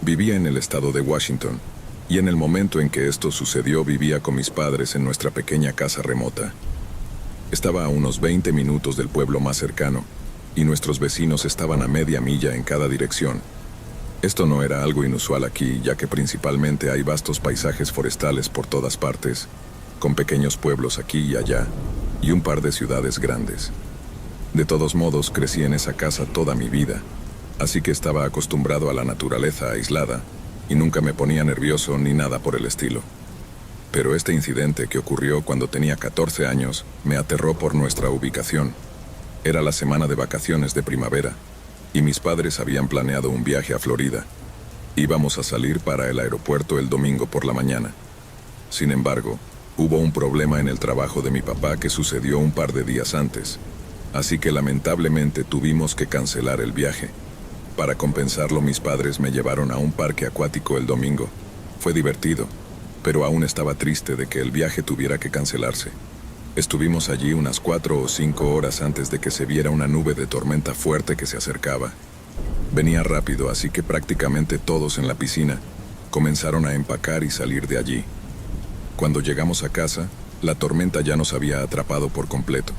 Vivía en el estado de Washington, y en el momento en que esto sucedió vivía con mis padres en nuestra pequeña casa remota. Estaba a unos 20 minutos del pueblo más cercano, y nuestros vecinos estaban a media milla en cada dirección. Esto no era algo inusual aquí, ya que principalmente hay vastos paisajes forestales por todas partes, con pequeños pueblos aquí y allá, y un par de ciudades grandes. De todos modos, crecí en esa casa toda mi vida, así que estaba acostumbrado a la naturaleza aislada, y nunca me ponía nervioso ni nada por el estilo. Pero este incidente que ocurrió cuando tenía 14 años me aterró por nuestra ubicación. Era la semana de vacaciones de primavera, y mis padres habían planeado un viaje a Florida. Íbamos a salir para el aeropuerto el domingo por la mañana. Sin embargo, hubo un problema en el trabajo de mi papá que sucedió un par de días antes, así que lamentablemente tuvimos que cancelar el viaje. Para compensarlo, mis padres me llevaron a un parque acuático el domingo. Fue divertido, pero aún estaba triste de que el viaje tuviera que cancelarse. Estuvimos allí unas 4 o 5 horas antes de que se viera una nube de tormenta fuerte que se acercaba. Venía rápido, así que prácticamente todos en la piscina comenzaron a empacar y salir de allí. Cuando llegamos a casa, la tormenta ya nos había atrapado por completo.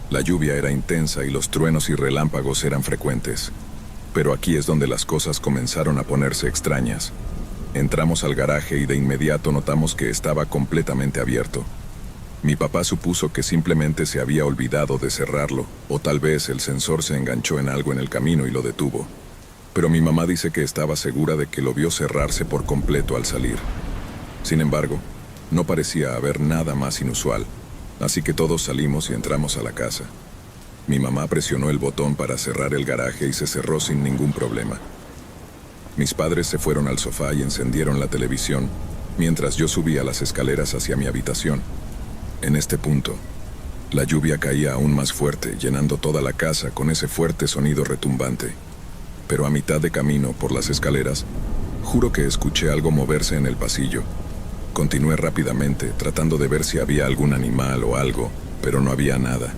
La lluvia era intensa y los truenos y relámpagos eran frecuentes. Pero aquí es donde las cosas comenzaron a ponerse extrañas. Entramos al garaje y de inmediato notamos que estaba completamente abierto. Mi papá supuso que simplemente se había olvidado de cerrarlo, o tal vez el sensor se enganchó en algo en el camino y lo detuvo. Pero mi mamá dice que estaba segura de que lo vio cerrarse por completo al salir. Sin embargo, no parecía haber nada más inusual, así que todos salimos y entramos a la casa. Mi mamá presionó el botón para cerrar el garaje y se cerró sin ningún problema. Mis padres se fueron al sofá y encendieron la televisión, mientras yo subía las escaleras hacia mi habitación. En este punto, la lluvia caía aún más fuerte, llenando toda la casa con ese fuerte sonido retumbante. Pero a mitad de camino por las escaleras, juro que escuché algo moverse en el pasillo. Continué rápidamente, tratando de ver si había algún animal o algo, pero no había nada.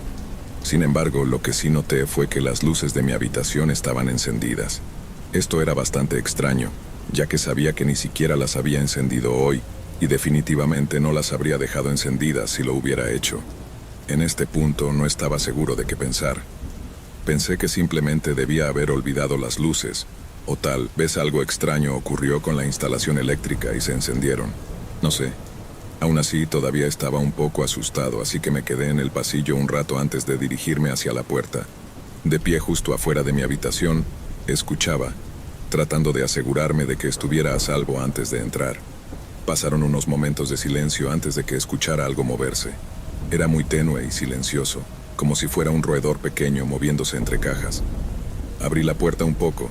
Sin embargo, lo que sí noté fue que las luces de mi habitación estaban encendidas. Esto era bastante extraño, ya que sabía que ni siquiera las había encendido hoy, y definitivamente no las habría dejado encendidas si lo hubiera hecho. En este punto no estaba seguro de qué pensar. Pensé que simplemente debía haber olvidado las luces, o tal vez algo extraño ocurrió con la instalación eléctrica y se encendieron. No sé. Aún así, todavía estaba un poco asustado, así que me quedé en el pasillo un rato antes de dirigirme hacia la puerta. De pie justo afuera de mi habitación, escuchaba, tratando de asegurarme de que estuviera a salvo antes de entrar. Pasaron unos momentos de silencio antes de que escuchara algo moverse. Era muy tenue y silencioso, como si fuera un roedor pequeño moviéndose entre cajas. Abrí la puerta un poco,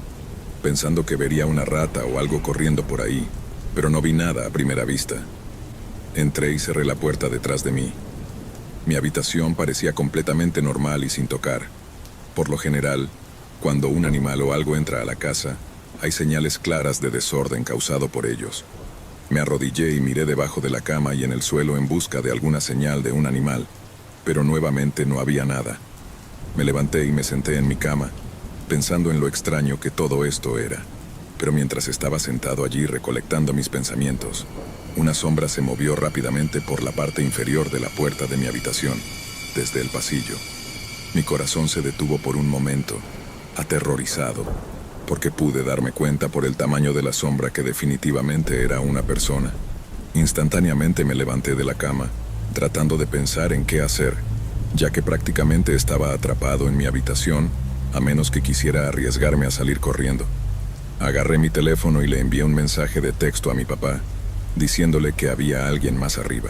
pensando que vería una rata o algo corriendo por ahí, pero no vi nada a primera vista. Entré y cerré la puerta detrás de mí. Mi habitación parecía completamente normal y sin tocar. Por lo general, cuando un animal o algo entra a la casa, hay señales claras de desorden causado por ellos. Me arrodillé y miré debajo de la cama y en el suelo en busca de alguna señal de un animal, pero nuevamente no había nada. Me levanté y me senté en mi cama, pensando en lo extraño que todo esto era. Pero mientras estaba sentado allí recolectando mis pensamientos, una sombra se movió rápidamente por la parte inferior de la puerta de mi habitación, desde el pasillo. Mi corazón se detuvo por un momento, aterrorizado, porque pude darme cuenta por el tamaño de la sombra que definitivamente era una persona. Instantáneamente me levanté de la cama, tratando de pensar en qué hacer, ya que prácticamente estaba atrapado en mi habitación, a menos que quisiera arriesgarme a salir corriendo. Agarré mi teléfono y le envié un mensaje de texto a mi papá, diciéndole que había alguien más arriba.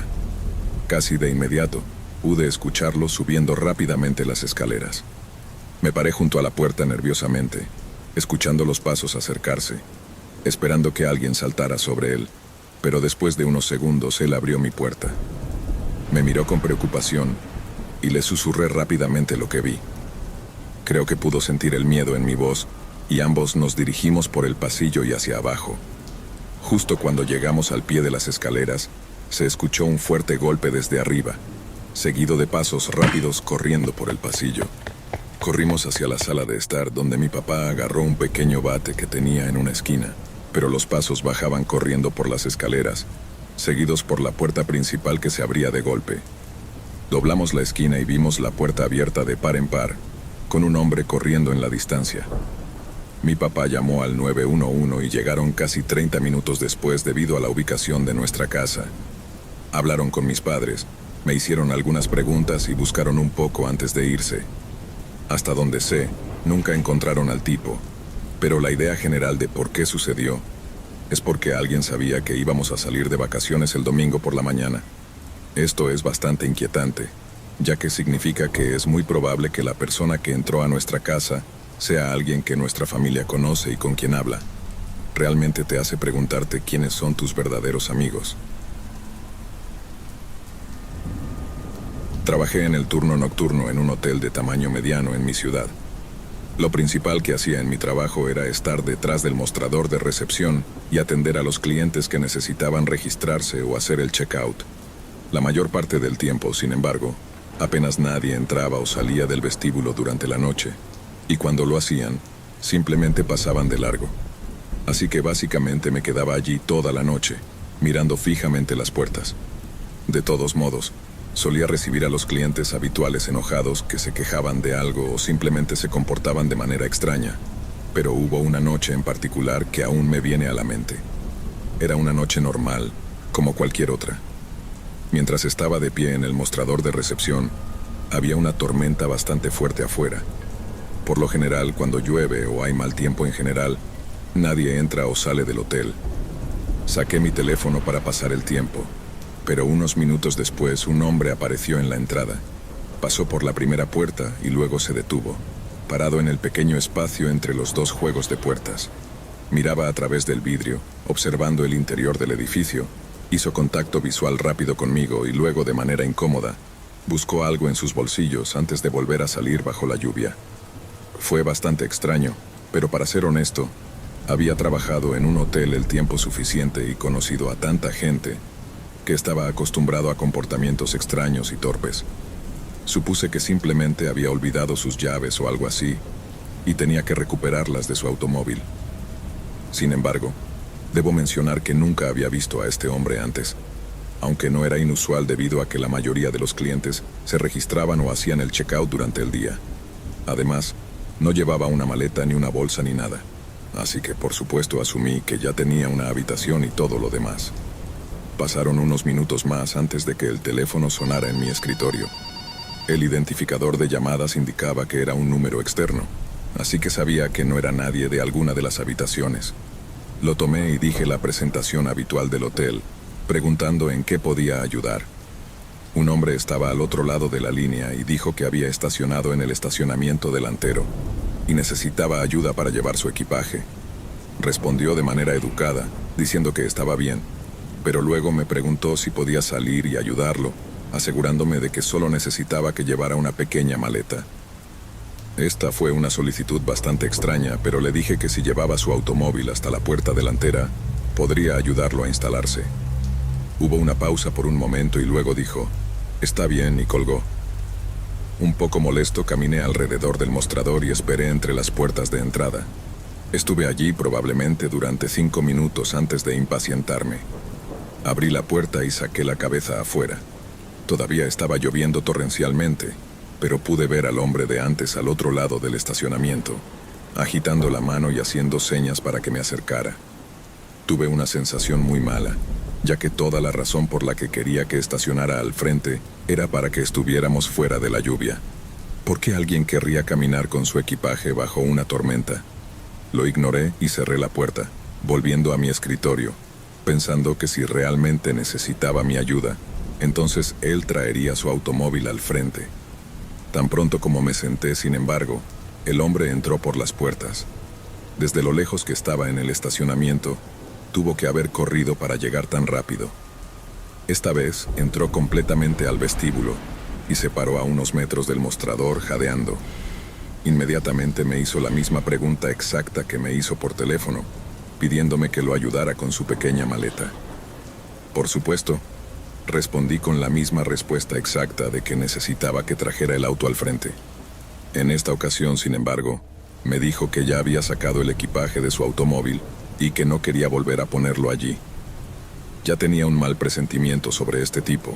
Casi de inmediato, pude escucharlo subiendo rápidamente las escaleras. Me paré junto a la puerta nerviosamente, escuchando los pasos acercarse, esperando que alguien saltara sobre él, pero después de unos segundos él abrió mi puerta. Me miró con preocupación y le susurré rápidamente lo que vi. Creo que pudo sentir el miedo en mi voz y ambos nos dirigimos por el pasillo y hacia abajo. Justo cuando llegamos al pie de las escaleras, se escuchó un fuerte golpe desde arriba, seguido de pasos rápidos corriendo por el pasillo. Corrimos hacia la sala de estar, donde mi papá agarró un pequeño bate que tenía en una esquina. pero los pasos bajaban corriendo por las escaleras, seguidos por la puerta principal que se abría de golpe. Doblamos la esquina y vimos la puerta abierta de par en par, con un hombre corriendo en la distancia. Mi papá llamó al 911 y llegaron casi 30 minutos después debido a la ubicación de nuestra casa. Hablaron con mis padres, me hicieron algunas preguntas y buscaron un poco antes de irse. Hasta donde sé, nunca encontraron al tipo, pero la idea general de por qué sucedió es porque alguien sabía que íbamos a salir de vacaciones el domingo por la mañana. Esto es bastante inquietante, ya que significa que es muy probable que la persona que entró a nuestra casa sea alguien que nuestra familia conoce y con quien habla. Realmente te hace preguntarte quiénes son tus verdaderos amigos. Trabajé en el turno nocturno en un hotel de tamaño mediano en mi ciudad. Lo principal que hacía en mi trabajo era estar detrás del mostrador de recepción y atender a los clientes que necesitaban registrarse o hacer el checkout. La mayor parte del tiempo, sin embargo, apenas nadie entraba o salía del vestíbulo durante la noche, y cuando lo hacían, simplemente pasaban de largo. Así que básicamente me quedaba allí toda la noche, mirando fijamente las puertas. De todos modos, solía recibir a los clientes habituales enojados que se quejaban de algo o simplemente se comportaban de manera extraña, pero hubo una noche en particular que aún me viene a la mente. Era una noche normal, como cualquier otra. Mientras estaba de pie en el mostrador de recepción, había una tormenta bastante fuerte afuera. Por lo general, cuando llueve o hay mal tiempo en general, nadie entra o sale del hotel. Saqué mi teléfono para pasar el tiempo, pero unos minutos después un hombre apareció en la entrada. Pasó por la primera puerta y luego se detuvo, parado en el pequeño espacio entre los dos juegos de puertas. Miraba a través del vidrio, observando el interior del edificio. Hizo contacto visual rápido conmigo y luego, de manera incómoda, buscó algo en sus bolsillos antes de volver a salir bajo la lluvia. Fue bastante extraño, pero para ser honesto, había trabajado en un hotel el tiempo suficiente y conocido a tanta gente que estaba acostumbrado a comportamientos extraños y torpes. Supuse que simplemente había olvidado sus llaves o algo así, y tenía que recuperarlas de su automóvil. Sin embargo, debo mencionar que nunca había visto a este hombre antes, aunque no era inusual debido a que la mayoría de los clientes se registraban o hacían el checkout durante el día. Además, no llevaba una maleta ni una bolsa ni nada, así que por supuesto asumí que ya tenía una habitación y todo lo demás. Pasaron unos minutos más antes de que el teléfono sonara en mi escritorio. El identificador de llamadas indicaba que era un número externo, así que sabía que no era nadie de alguna de las habitaciones. Lo tomé y dije la presentación habitual del hotel, preguntando en qué podía ayudar. Un hombre estaba al otro lado de la línea y dijo que había estacionado en el estacionamiento delantero y necesitaba ayuda para llevar su equipaje. Respondió de manera educada, diciendo que estaba bien, pero luego me preguntó si podía salir y ayudarlo, asegurándome de que solo necesitaba que llevara una pequeña maleta. Esta fue una solicitud bastante extraña, pero le dije que si llevaba su automóvil hasta la puerta delantera, podría ayudarlo a instalarse. Hubo una pausa por un momento y luego dijo, «Está bien», y colgó. Un poco molesto caminé alrededor del mostrador y esperé entre las puertas de entrada. Estuve allí probablemente durante 5 minutos antes de impacientarme. Abrí la puerta y saqué la cabeza afuera. Todavía estaba lloviendo torrencialmente, pero pude ver al hombre de antes al otro lado del estacionamiento, agitando la mano y haciendo señas para que me acercara. Tuve una sensación muy mala, ya que toda la razón por la que quería que estacionara al frente era para que estuviéramos fuera de la lluvia. ¿Por qué alguien querría caminar con su equipaje bajo una tormenta? Lo ignoré y cerré la puerta, volviendo a mi escritorio, pensando que si realmente necesitaba mi ayuda, entonces él traería su automóvil al frente. Tan pronto como me senté, sin embargo, el hombre entró por las puertas. Desde lo lejos que estaba en el estacionamiento, tuvo que haber corrido para llegar tan rápido. Esta vez entró completamente al vestíbulo y se paró a unos metros del mostrador jadeando. Inmediatamente me hizo la misma pregunta exacta que me hizo por teléfono, pidiéndome que lo ayudara con su pequeña maleta. Por supuesto, respondí con la misma respuesta exacta de que necesitaba que trajera el auto al frente. En esta ocasión, sin embargo, me dijo que ya había sacado el equipaje de su automóvil y que no quería volver a ponerlo allí. Ya tenía un mal presentimiento sobre este tipo,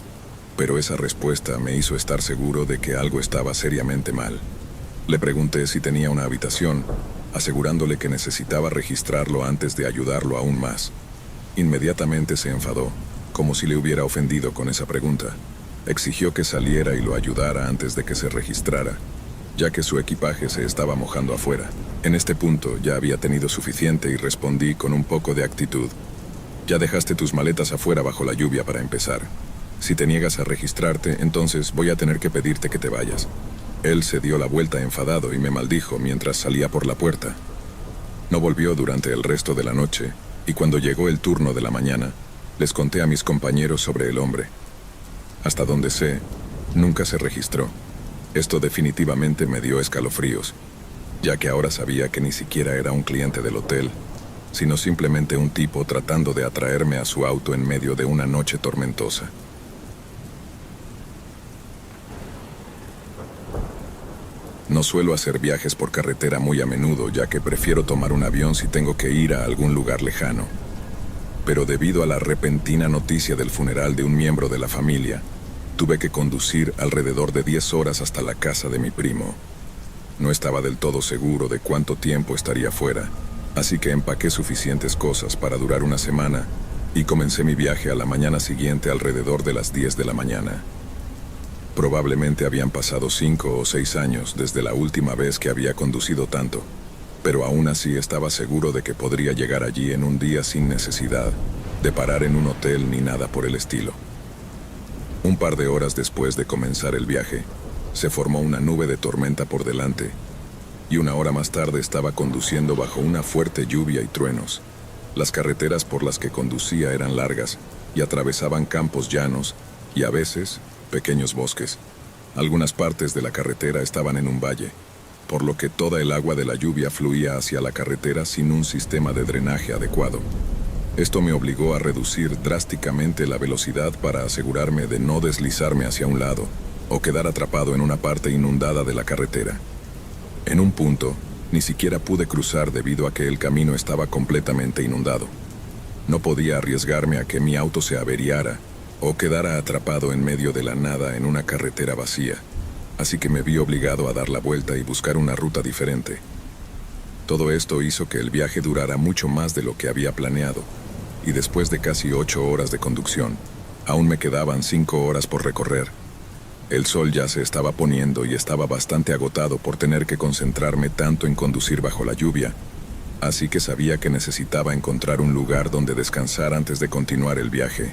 pero esa respuesta me hizo estar seguro de que algo estaba seriamente mal. Le pregunté si tenía una habitación, asegurándole que necesitaba registrarlo antes de ayudarlo aún más. Inmediatamente se enfadó, como si le hubiera ofendido con esa pregunta. Exigió que saliera y lo ayudara antes de que se registrara, ya que su equipaje se estaba mojando afuera. En este punto ya había tenido suficiente y respondí con un poco de actitud. Ya dejaste tus maletas afuera bajo la lluvia para empezar. Si te niegas a registrarte, entonces voy a tener que pedirte que te vayas. Él se dio la vuelta enfadado y me maldijo mientras salía por la puerta. No volvió durante el resto de la noche, y cuando llegó el turno de la mañana, les conté a mis compañeros sobre el hombre. Hasta donde sé, nunca se registró. Esto definitivamente me dio escalofríos, ya que ahora sabía que ni siquiera era un cliente del hotel, sino simplemente un tipo tratando de atraerme a su auto en medio de una noche tormentosa. No suelo hacer viajes por carretera muy a menudo, ya que prefiero tomar un avión si tengo que ir a algún lugar lejano. Pero debido a la repentina noticia del funeral de un miembro de la familia, tuve que conducir alrededor de 10 horas hasta la casa de mi primo. No estaba del todo seguro de cuánto tiempo estaría fuera, así que empaqué suficientes cosas para durar una semana y comencé mi viaje a la mañana siguiente alrededor de las 10 de la mañana. Probablemente habían pasado 5 o 6 años desde la última vez que había conducido tanto, pero aún así estaba seguro de que podría llegar allí en un día sin necesidad de parar en un hotel ni nada por el estilo. Un par de horas después de comenzar el viaje, se formó una nube de tormenta por delante, y una hora más tarde estaba conduciendo bajo una fuerte lluvia y truenos. Las carreteras por las que conducía eran largas y atravesaban campos llanos y a veces pequeños bosques. Algunas partes de la carretera estaban en un valle, por lo que toda el agua de la lluvia fluía hacia la carretera sin un sistema de drenaje adecuado. Esto me obligó a reducir drásticamente la velocidad para asegurarme de no deslizarme hacia un lado o quedar atrapado en una parte inundada de la carretera. En un punto, ni siquiera pude cruzar debido a que el camino estaba completamente inundado. No podía arriesgarme a que mi auto se averiara o quedara atrapado en medio de la nada en una carretera vacía, así que me vi obligado a dar la vuelta y buscar una ruta diferente. Todo esto hizo que el viaje durara mucho más de lo que había planeado, y después de casi 8 horas de conducción, aún me quedaban 5 horas por recorrer. El sol ya se estaba poniendo y estaba bastante agotado por tener que concentrarme tanto en conducir bajo la lluvia, así que sabía que necesitaba encontrar un lugar donde descansar antes de continuar el viaje.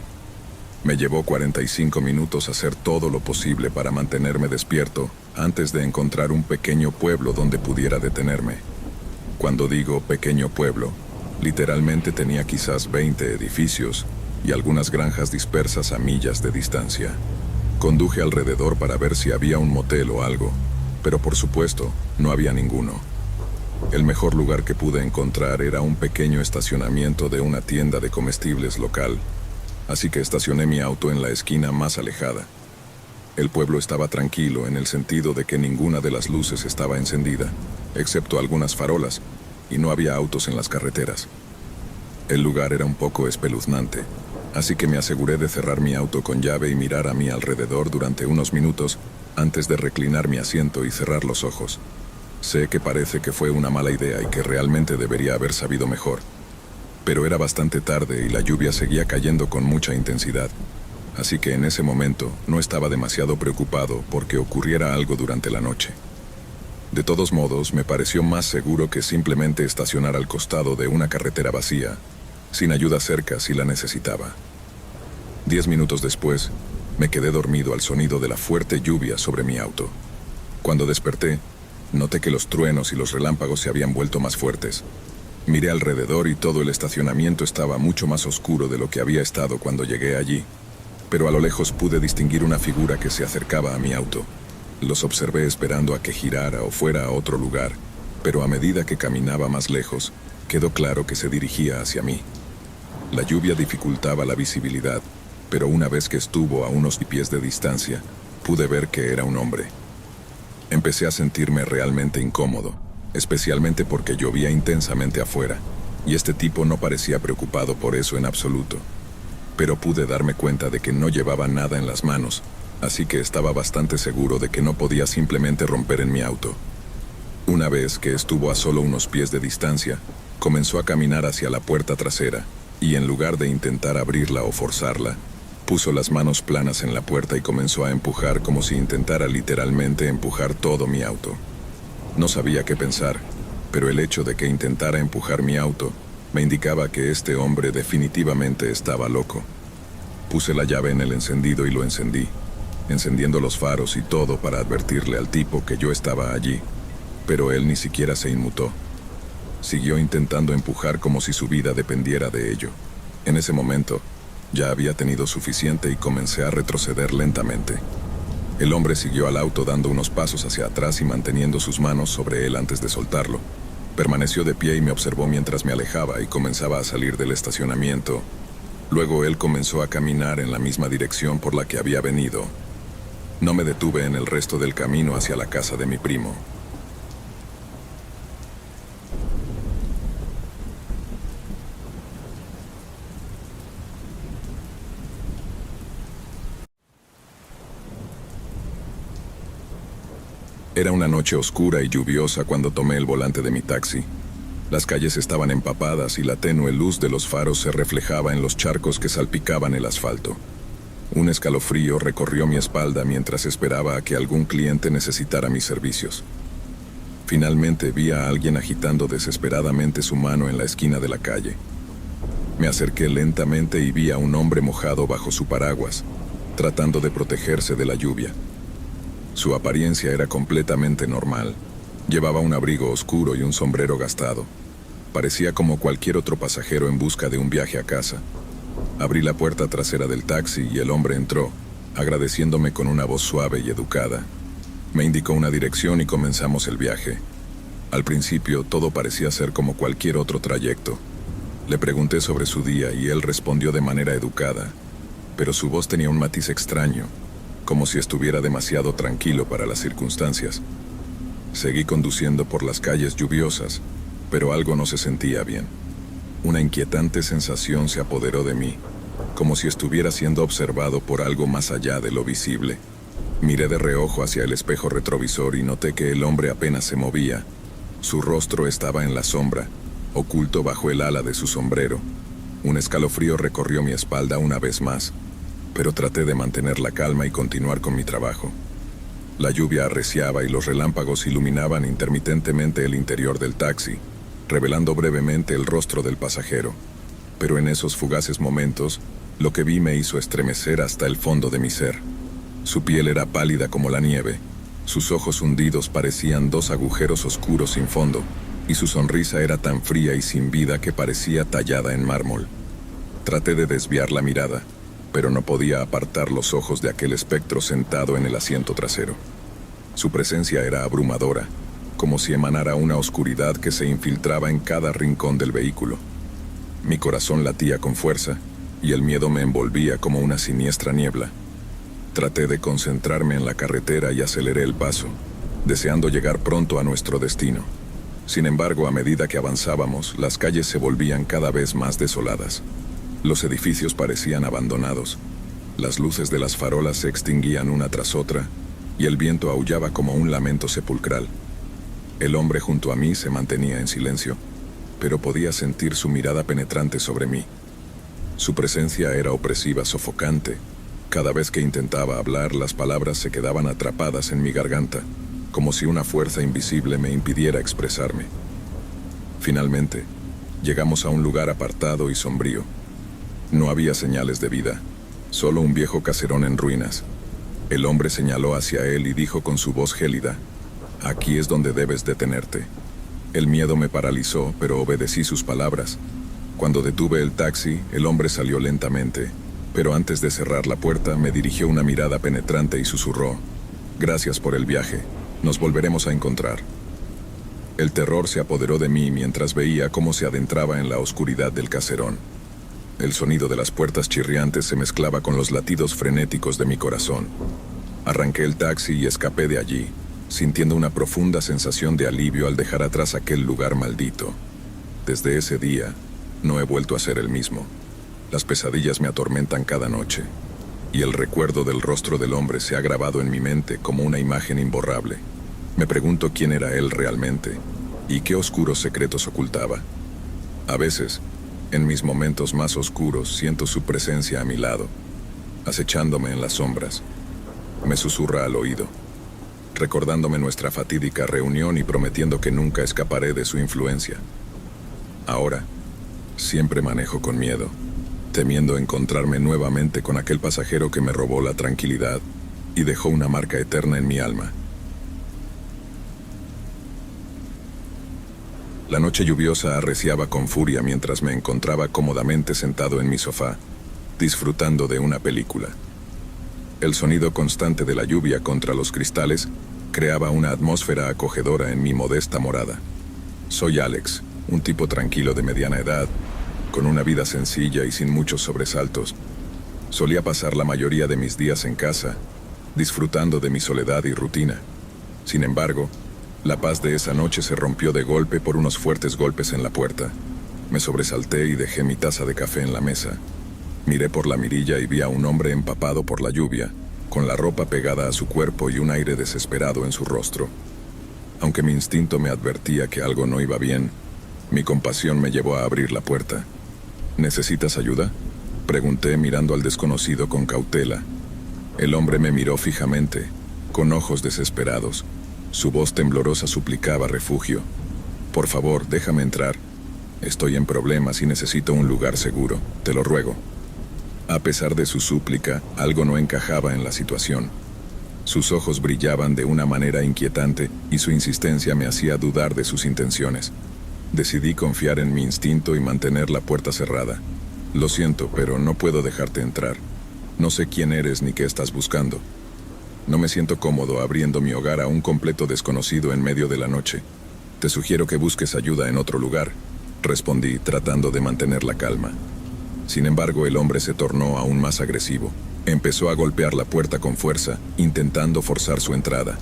Me llevó 45 minutos hacer todo lo posible para mantenerme despierto antes de encontrar un pequeño pueblo donde pudiera detenerme. Cuando digo pequeño pueblo, literalmente tenía quizás 20 edificios y algunas granjas dispersas a millas de distancia. Conduje alrededor para ver si había un motel o algo, pero por supuesto, no había ninguno. El mejor lugar que pude encontrar era un pequeño estacionamiento de una tienda de comestibles local, así que estacioné mi auto en la esquina más alejada. El pueblo estaba tranquilo en el sentido de que ninguna de las luces estaba encendida, excepto algunas farolas, y no había autos en las carreteras. El lugar era un poco espeluznante, así que me aseguré de cerrar mi auto con llave y mirar a mi alrededor durante unos minutos antes de reclinar mi asiento y cerrar los ojos. Sé que parece que fue una mala idea y que realmente debería haber sabido mejor, pero era bastante tarde y la lluvia seguía cayendo con mucha intensidad, así que en ese momento no estaba demasiado preocupado porque ocurriera algo durante la noche. De todos modos, me pareció más seguro que simplemente estacionar al costado de una carretera vacía, sin ayuda cerca si la necesitaba. 10 minutos después, me quedé dormido al sonido de la fuerte lluvia sobre mi auto. Cuando desperté, noté que los truenos y los relámpagos se habían vuelto más fuertes. Miré alrededor y todo el estacionamiento estaba mucho más oscuro de lo que había estado cuando llegué allí, pero a lo lejos pude distinguir una figura que se acercaba a mi auto. Los observé esperando a que girara o fuera a otro lugar, pero a medida que caminaba más lejos, quedó claro que se dirigía hacia mí. La lluvia dificultaba la visibilidad, pero una vez que estuvo a unos pies de distancia, pude ver que era un hombre. Empecé a sentirme realmente incómodo, especialmente porque llovía intensamente afuera, y este tipo no parecía preocupado por eso en absoluto. Pero pude darme cuenta de que no llevaba nada en las manos, así que estaba bastante seguro de que no podía simplemente romper en mi auto. Una vez que estuvo a solo unos pies de distancia, comenzó a caminar hacia la puerta trasera, y en lugar de intentar abrirla o forzarla, puso las manos planas en la puerta y comenzó a empujar como si intentara literalmente empujar todo mi auto. No sabía qué pensar, pero el hecho de que intentara empujar mi auto me indicaba que este hombre definitivamente estaba loco. Puse la llave en el encendido y lo encendí, encendiendo los faros y todo para advertirle al tipo que yo estaba allí, pero él ni siquiera se inmutó. Siguió intentando empujar como si su vida dependiera de ello. En ese momento, ya había tenido suficiente y comencé a retroceder lentamente. El hombre siguió al auto dando unos pasos hacia atrás y manteniendo sus manos sobre él antes de soltarlo. Permaneció de pie y me observó mientras me alejaba y comenzaba a salir del estacionamiento. Luego él comenzó a caminar en la misma dirección por la que había venido. No me detuve en el resto del camino hacia la casa de mi primo. Era una noche oscura y lluviosa cuando tomé el volante de mi taxi. Las calles estaban empapadas y la tenue luz de los faros se reflejaba en los charcos que salpicaban el asfalto. Un escalofrío recorrió mi espalda mientras esperaba a que algún cliente necesitara mis servicios. Finalmente vi a alguien agitando desesperadamente su mano en la esquina de la calle. Me acerqué lentamente y vi a un hombre mojado bajo su paraguas, tratando de protegerse de la lluvia. Su apariencia era completamente normal. Llevaba un abrigo oscuro y un sombrero gastado. Parecía como cualquier otro pasajero en busca de un viaje a casa. Abrí la puerta trasera del taxi y el hombre entró, agradeciéndome con una voz suave y educada. Me indicó una dirección y comenzamos el viaje. Al principio todo parecía ser como cualquier otro trayecto. Le pregunté sobre su día y él respondió de manera educada, pero su voz tenía un matiz extraño, como si estuviera demasiado tranquilo para las circunstancias. Seguí conduciendo por las calles lluviosas, pero algo no se sentía bien. Una inquietante sensación se apoderó de mí, como si estuviera siendo observado por algo más allá de lo visible. Miré de reojo hacia el espejo retrovisor y noté que el hombre apenas se movía. Su rostro estaba en la sombra, oculto bajo el ala de su sombrero. Un escalofrío recorrió mi espalda una vez más, pero traté de mantener la calma y continuar con mi trabajo. La lluvia arreciaba y los relámpagos iluminaban intermitentemente el interior del taxi, revelando brevemente el rostro del pasajero. Pero en esos fugaces momentos, lo que vi me hizo estremecer hasta el fondo de mi ser. Su piel era pálida como la nieve, sus ojos hundidos parecían dos agujeros oscuros sin fondo, y su sonrisa era tan fría y sin vida que parecía tallada en mármol. Traté de desviar la mirada, pero no podía apartar los ojos de aquel espectro sentado en el asiento trasero. Su presencia era abrumadora, como si emanara una oscuridad que se infiltraba en cada rincón del vehículo. Mi corazón latía con fuerza, y el miedo me envolvía como una siniestra niebla. Traté de concentrarme en la carretera y aceleré el paso, deseando llegar pronto a nuestro destino. Sin embargo, a medida que avanzábamos, las calles se volvían cada vez más desoladas. Los edificios parecían abandonados. Las luces de las farolas se extinguían una tras otra, y el viento aullaba como un lamento sepulcral. El hombre junto a mí se mantenía en silencio, pero podía sentir su mirada penetrante sobre mí. Su presencia era opresiva, sofocante. Cada vez que intentaba hablar, las palabras se quedaban atrapadas en mi garganta, como si una fuerza invisible me impidiera expresarme. Finalmente, llegamos a un lugar apartado y sombrío. No había señales de vida, solo un viejo caserón en ruinas. El hombre señaló hacia él y dijo con su voz gélida: «Aquí es donde debes detenerte». El miedo me paralizó, pero obedecí sus palabras. Cuando detuve el taxi, el hombre salió lentamente, pero antes de cerrar la puerta me dirigió una mirada penetrante y susurró: «Gracias por el viaje, nos volveremos a encontrar». El terror se apoderó de mí mientras veía cómo se adentraba en la oscuridad del caserón. El sonido de las puertas chirriantes se mezclaba con los latidos frenéticos de mi corazón. Arranqué el taxi y escapé de allí, sintiendo una profunda sensación de alivio al dejar atrás aquel lugar maldito. Desde ese día, no he vuelto a ser el mismo. Las pesadillas me atormentan cada noche, y el recuerdo del rostro del hombre se ha grabado en mi mente como una imagen imborrable. Me pregunto quién era él realmente, y qué oscuros secretos ocultaba. A veces, en mis momentos más oscuros, siento su presencia a mi lado, acechándome en las sombras. Me susurra al oído, recordándome nuestra fatídica reunión y prometiendo que nunca escaparé de su influencia. Ahora, siempre manejo con miedo, temiendo encontrarme nuevamente con aquel pasajero que me robó la tranquilidad y dejó una marca eterna en mi alma. La noche lluviosa arreciaba con furia mientras me encontraba cómodamente sentado en mi sofá, disfrutando de una película. El sonido constante de la lluvia contra los cristales creaba una atmósfera acogedora en mi modesta morada. Soy Alex, un tipo tranquilo de mediana edad, con una vida sencilla y sin muchos sobresaltos. Solía pasar la mayoría de mis días en casa, disfrutando de mi soledad y rutina. Sin embargo, la paz de esa noche se rompió de golpe por unos fuertes golpes en la puerta. Me sobresalté y dejé mi taza de café en la mesa. Miré por la mirilla y vi a un hombre empapado por la lluvia, con la ropa pegada a su cuerpo y un aire desesperado en su rostro. Aunque mi instinto me advertía que algo no iba bien, mi compasión me llevó a abrir la puerta. ¿Necesitas ayuda?, pregunté mirando al desconocido con cautela. El hombre me miró fijamente, con ojos desesperados. Su voz temblorosa suplicaba refugio. Por favor, déjame entrar. Estoy en problemas y necesito un lugar seguro, te lo ruego. A pesar de su súplica, algo no encajaba en la situación. Sus ojos brillaban de una manera inquietante y su insistencia me hacía dudar de sus intenciones. Decidí confiar en mi instinto y mantener la puerta cerrada. Lo siento, pero no puedo dejarte entrar. No sé quién eres ni qué estás buscando. No me siento cómodo abriendo mi hogar a un completo desconocido en medio de la noche. Te sugiero que busques ayuda en otro lugar, respondí tratando de mantener la calma. Sin embargo, el hombre se tornó aún más agresivo. Empezó a golpear la puerta con fuerza, intentando forzar su entrada.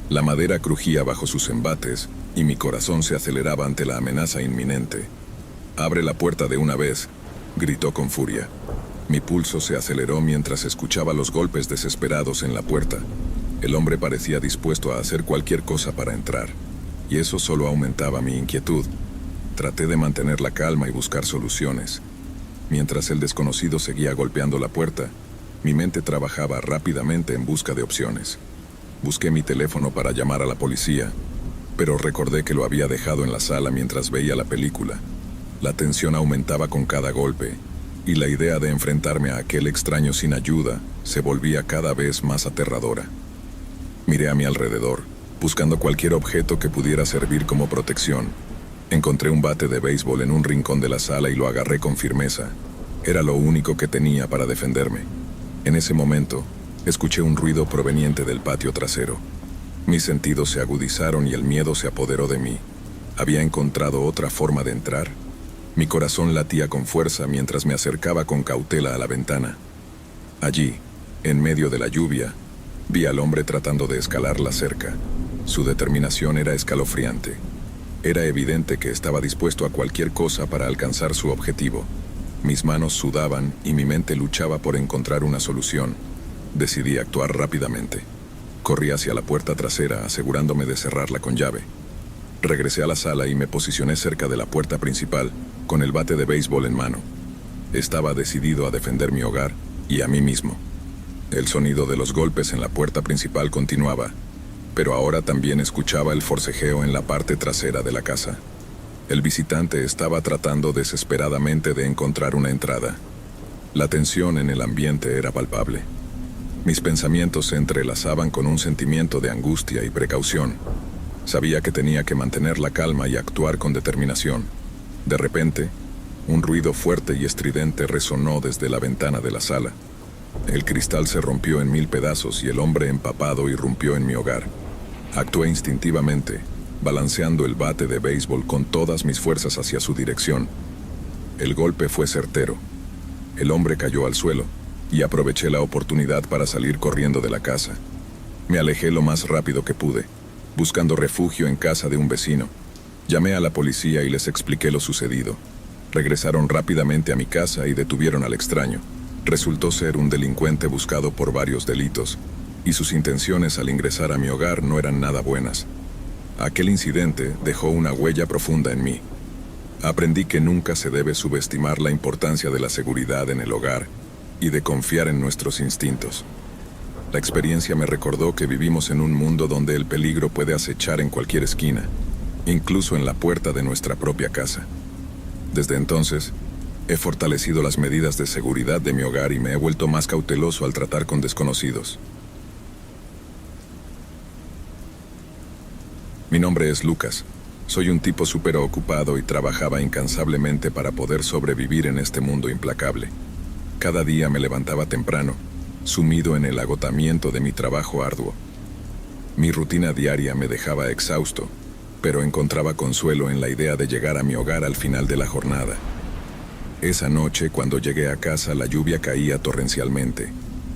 La madera crujía bajo sus embates y mi corazón se aceleraba ante la amenaza inminente. «Abre la puerta de una vez», gritó con furia. Mi pulso se aceleró mientras escuchaba los golpes desesperados en la puerta. El hombre parecía dispuesto a hacer cualquier cosa para entrar, y eso solo aumentaba mi inquietud. Traté de mantener la calma y buscar soluciones. Mientras el desconocido seguía golpeando la puerta, mi mente trabajaba rápidamente en busca de opciones. Busqué mi teléfono para llamar a la policía, pero recordé que lo había dejado en la sala mientras veía la película. La tensión aumentaba con cada golpe, y la idea de enfrentarme a aquel extraño sin ayuda se volvía cada vez más aterradora. Miré a mi alrededor, buscando cualquier objeto que pudiera servir como protección. Encontré un bate de béisbol en un rincón de la sala y lo agarré con firmeza. Era lo único que tenía para defenderme. En ese momento, escuché un ruido proveniente del patio trasero. Mis sentidos se agudizaron y el miedo se apoderó de mí. ¿Había encontrado otra forma de entrar? Mi corazón latía con fuerza mientras me acercaba con cautela a la ventana. Allí, en medio de la lluvia, vi al hombre tratando de escalar la cerca. Su determinación era escalofriante. Era evidente que estaba dispuesto a cualquier cosa para alcanzar su objetivo. Mis manos sudaban y mi mente luchaba por encontrar una solución. Decidí actuar rápidamente. Corrí hacia la puerta trasera, asegurándome de cerrarla con llave. Regresé a la sala y me posicioné cerca de la puerta principal, con el bate de béisbol en mano. Estaba decidido a defender mi hogar y a mí mismo. El sonido de los golpes en la puerta principal continuaba, pero ahora también escuchaba el forcejeo en la parte trasera de la casa. El visitante estaba tratando desesperadamente de encontrar una entrada. La tensión en el ambiente era palpable. Mis pensamientos se entrelazaban con un sentimiento de angustia y precaución. Sabía que tenía que mantener la calma y actuar con determinación. De repente, un ruido fuerte y estridente resonó desde la ventana de la sala. El cristal se rompió en 1000 pedazos y el hombre empapado irrumpió en mi hogar. Actué instintivamente, balanceando el bate de béisbol con todas mis fuerzas hacia su dirección. El golpe fue certero. El hombre cayó al suelo y aproveché la oportunidad para salir corriendo de la casa. Me alejé lo más rápido que pude, buscando refugio en casa de un vecino. Llamé a la policía y les expliqué lo sucedido. Regresaron rápidamente a mi casa y detuvieron al extraño. Resultó ser un delincuente buscado por varios delitos, y sus intenciones al ingresar a mi hogar no eran nada buenas. Aquel incidente dejó una huella profunda en mí. Aprendí que nunca se debe subestimar la importancia de la seguridad en el hogar y de confiar en nuestros instintos. La experiencia me recordó que vivimos en un mundo donde el peligro puede acechar en cualquier esquina, incluso en la puerta de nuestra propia casa. Desde entonces, he fortalecido las medidas de seguridad de mi hogar y me he vuelto más cauteloso al tratar con desconocidos. Mi nombre es Lucas. Soy un tipo súper ocupado y trabajaba incansablemente para poder sobrevivir en este mundo implacable. Cada día me levantaba temprano, sumido en el agotamiento de mi trabajo arduo. Mi rutina diaria me dejaba exhausto, pero encontraba consuelo en la idea de llegar a mi hogar al final de la jornada. Esa noche, cuando llegué a casa, la lluvia caía torrencialmente.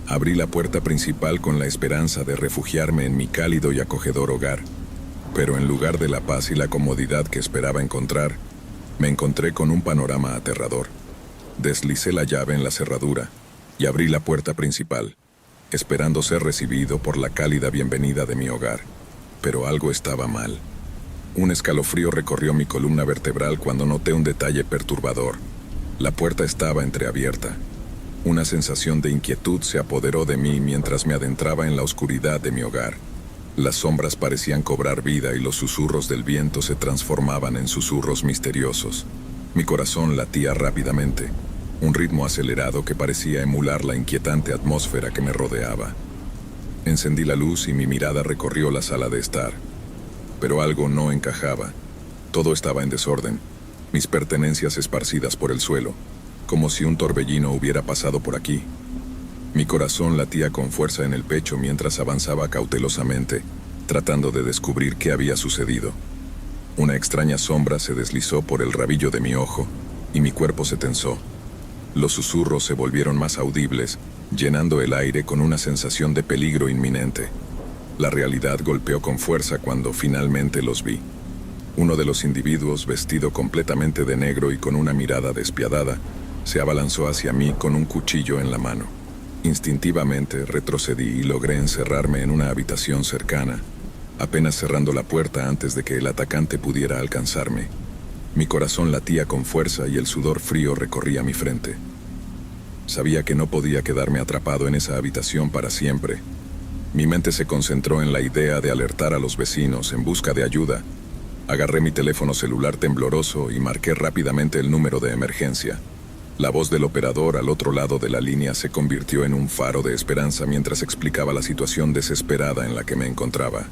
Abrí la puerta principal con la esperanza de refugiarme en mi cálido y acogedor hogar. Pero en lugar de la paz y la comodidad que esperaba encontrar, me encontré con un panorama aterrador. Deslicé la llave en la cerradura y abrí la puerta principal, esperando ser recibido por la cálida bienvenida de mi hogar. Pero algo estaba mal. Un escalofrío recorrió mi columna vertebral cuando noté un detalle perturbador. La puerta estaba entreabierta. Una sensación de inquietud se apoderó de mí mientras me adentraba en la oscuridad de mi hogar. Las sombras parecían cobrar vida y los susurros del viento se transformaban en susurros misteriosos. Mi corazón latía rápidamente, un ritmo acelerado que parecía emular la inquietante atmósfera que me rodeaba. Encendí la luz y mi mirada recorrió la sala de estar. Pero algo no encajaba. Todo estaba en desorden, mis pertenencias esparcidas por el suelo, como si un torbellino hubiera pasado por aquí. Mi corazón latía con fuerza en el pecho mientras avanzaba cautelosamente, tratando de descubrir qué había sucedido. Una extraña sombra se deslizó por el rabillo de mi ojo y mi cuerpo se tensó. Los susurros se volvieron más audibles, llenando el aire con una sensación de peligro inminente. La realidad golpeó con fuerza cuando finalmente los vi. Uno de los individuos, vestido completamente de negro y con una mirada despiadada, se abalanzó hacia mí con un cuchillo en la mano. Instintivamente retrocedí y logré encerrarme en una habitación cercana, apenas cerrando la puerta antes de que el atacante pudiera alcanzarme. Mi corazón latía con fuerza y el sudor frío recorría mi frente. Sabía que no podía quedarme atrapado en esa habitación para siempre. Mi mente se concentró en la idea de alertar a los vecinos en busca de ayuda. Agarré mi teléfono celular tembloroso y marqué rápidamente el número de emergencia. La voz del operador al otro lado de la línea se convirtió en un faro de esperanza mientras explicaba la situación desesperada en la que me encontraba.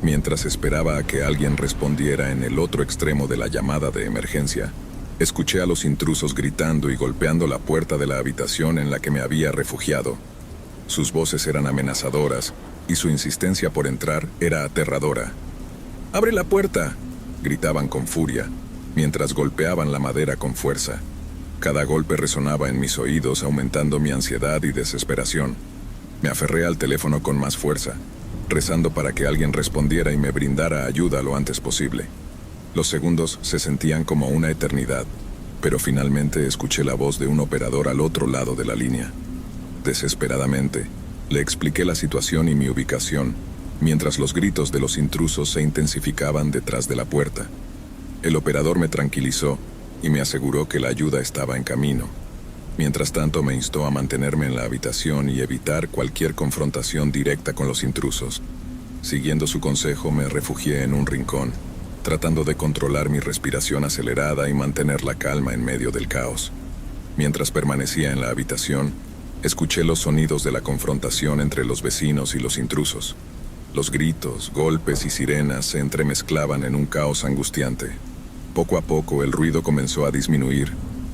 Mientras esperaba a que alguien respondiera en el otro extremo de la llamada de emergencia, escuché a los intrusos gritando y golpeando la puerta de la habitación en la que me había refugiado. Sus voces eran amenazadoras y su insistencia por entrar era aterradora. ¡Abre la puerta!, gritaban con furia, mientras golpeaban la madera con fuerza. Cada golpe resonaba en mis oídos, aumentando mi ansiedad y desesperación. Me aferré al teléfono con más fuerza, rezando para que alguien respondiera y me brindara ayuda lo antes posible. Los segundos se sentían como una eternidad, pero finalmente escuché la voz de un operador al otro lado de la línea. Desesperadamente, le expliqué la situación y mi ubicación, mientras los gritos de los intrusos se intensificaban detrás de la puerta. El operador me tranquilizó y me aseguró que la ayuda estaba en camino. Mientras tanto, me instó a mantenerme en la habitación y evitar cualquier confrontación directa con los intrusos. Siguiendo su consejo, me refugié en un rincón, tratando de controlar mi respiración acelerada y mantener la calma en medio del caos. Mientras permanecía en la habitación, escuché los sonidos de la confrontación entre los vecinos y los intrusos. Los gritos, golpes y sirenas se entremezclaban en un caos angustiante. Poco a poco el ruido comenzó a disminuir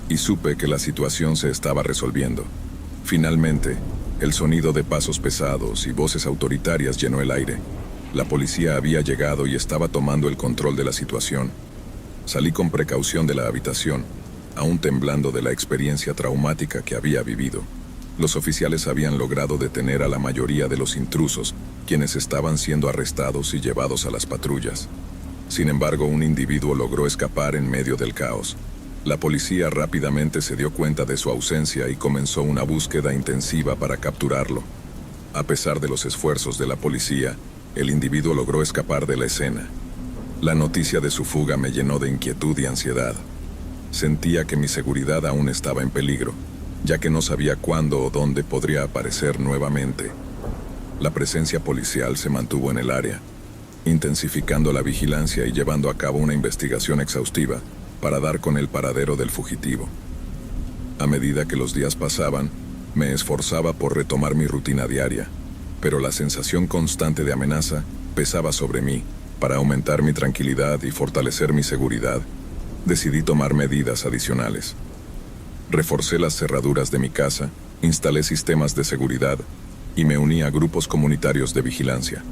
y supe que la situación se estaba resolviendo. Finalmente, el sonido de pasos pesados y voces autoritarias llenó el aire. La policía había llegado y estaba tomando el control de la situación. Salí con precaución de la habitación, aún temblando de la experiencia traumática que había vivido. Los oficiales habían logrado detener a la mayoría de los intrusos, quienes estaban siendo arrestados y llevados a las patrullas. Sin embargo, un individuo logró escapar en medio del caos. La policía rápidamente se dio cuenta de su ausencia y comenzó una búsqueda intensiva para capturarlo. A pesar de los esfuerzos de la policía, el individuo logró escapar de la escena. La noticia de su fuga me llenó de inquietud y ansiedad. Sentía que mi seguridad aún estaba en peligro, ya que no sabía cuándo o dónde podría aparecer nuevamente. La presencia policial se mantuvo en el área, intensificando la vigilancia y llevando a cabo una investigación exhaustiva para dar con el paradero del fugitivo. A medida que los días pasaban, me esforzaba por retomar mi rutina diaria, pero la sensación constante de amenaza pesaba sobre mí. Para aumentar mi tranquilidad y fortalecer mi seguridad, decidí tomar medidas adicionales. Reforcé las cerraduras de mi casa, instalé sistemas de seguridad y me uní a grupos comunitarios de vigilancia.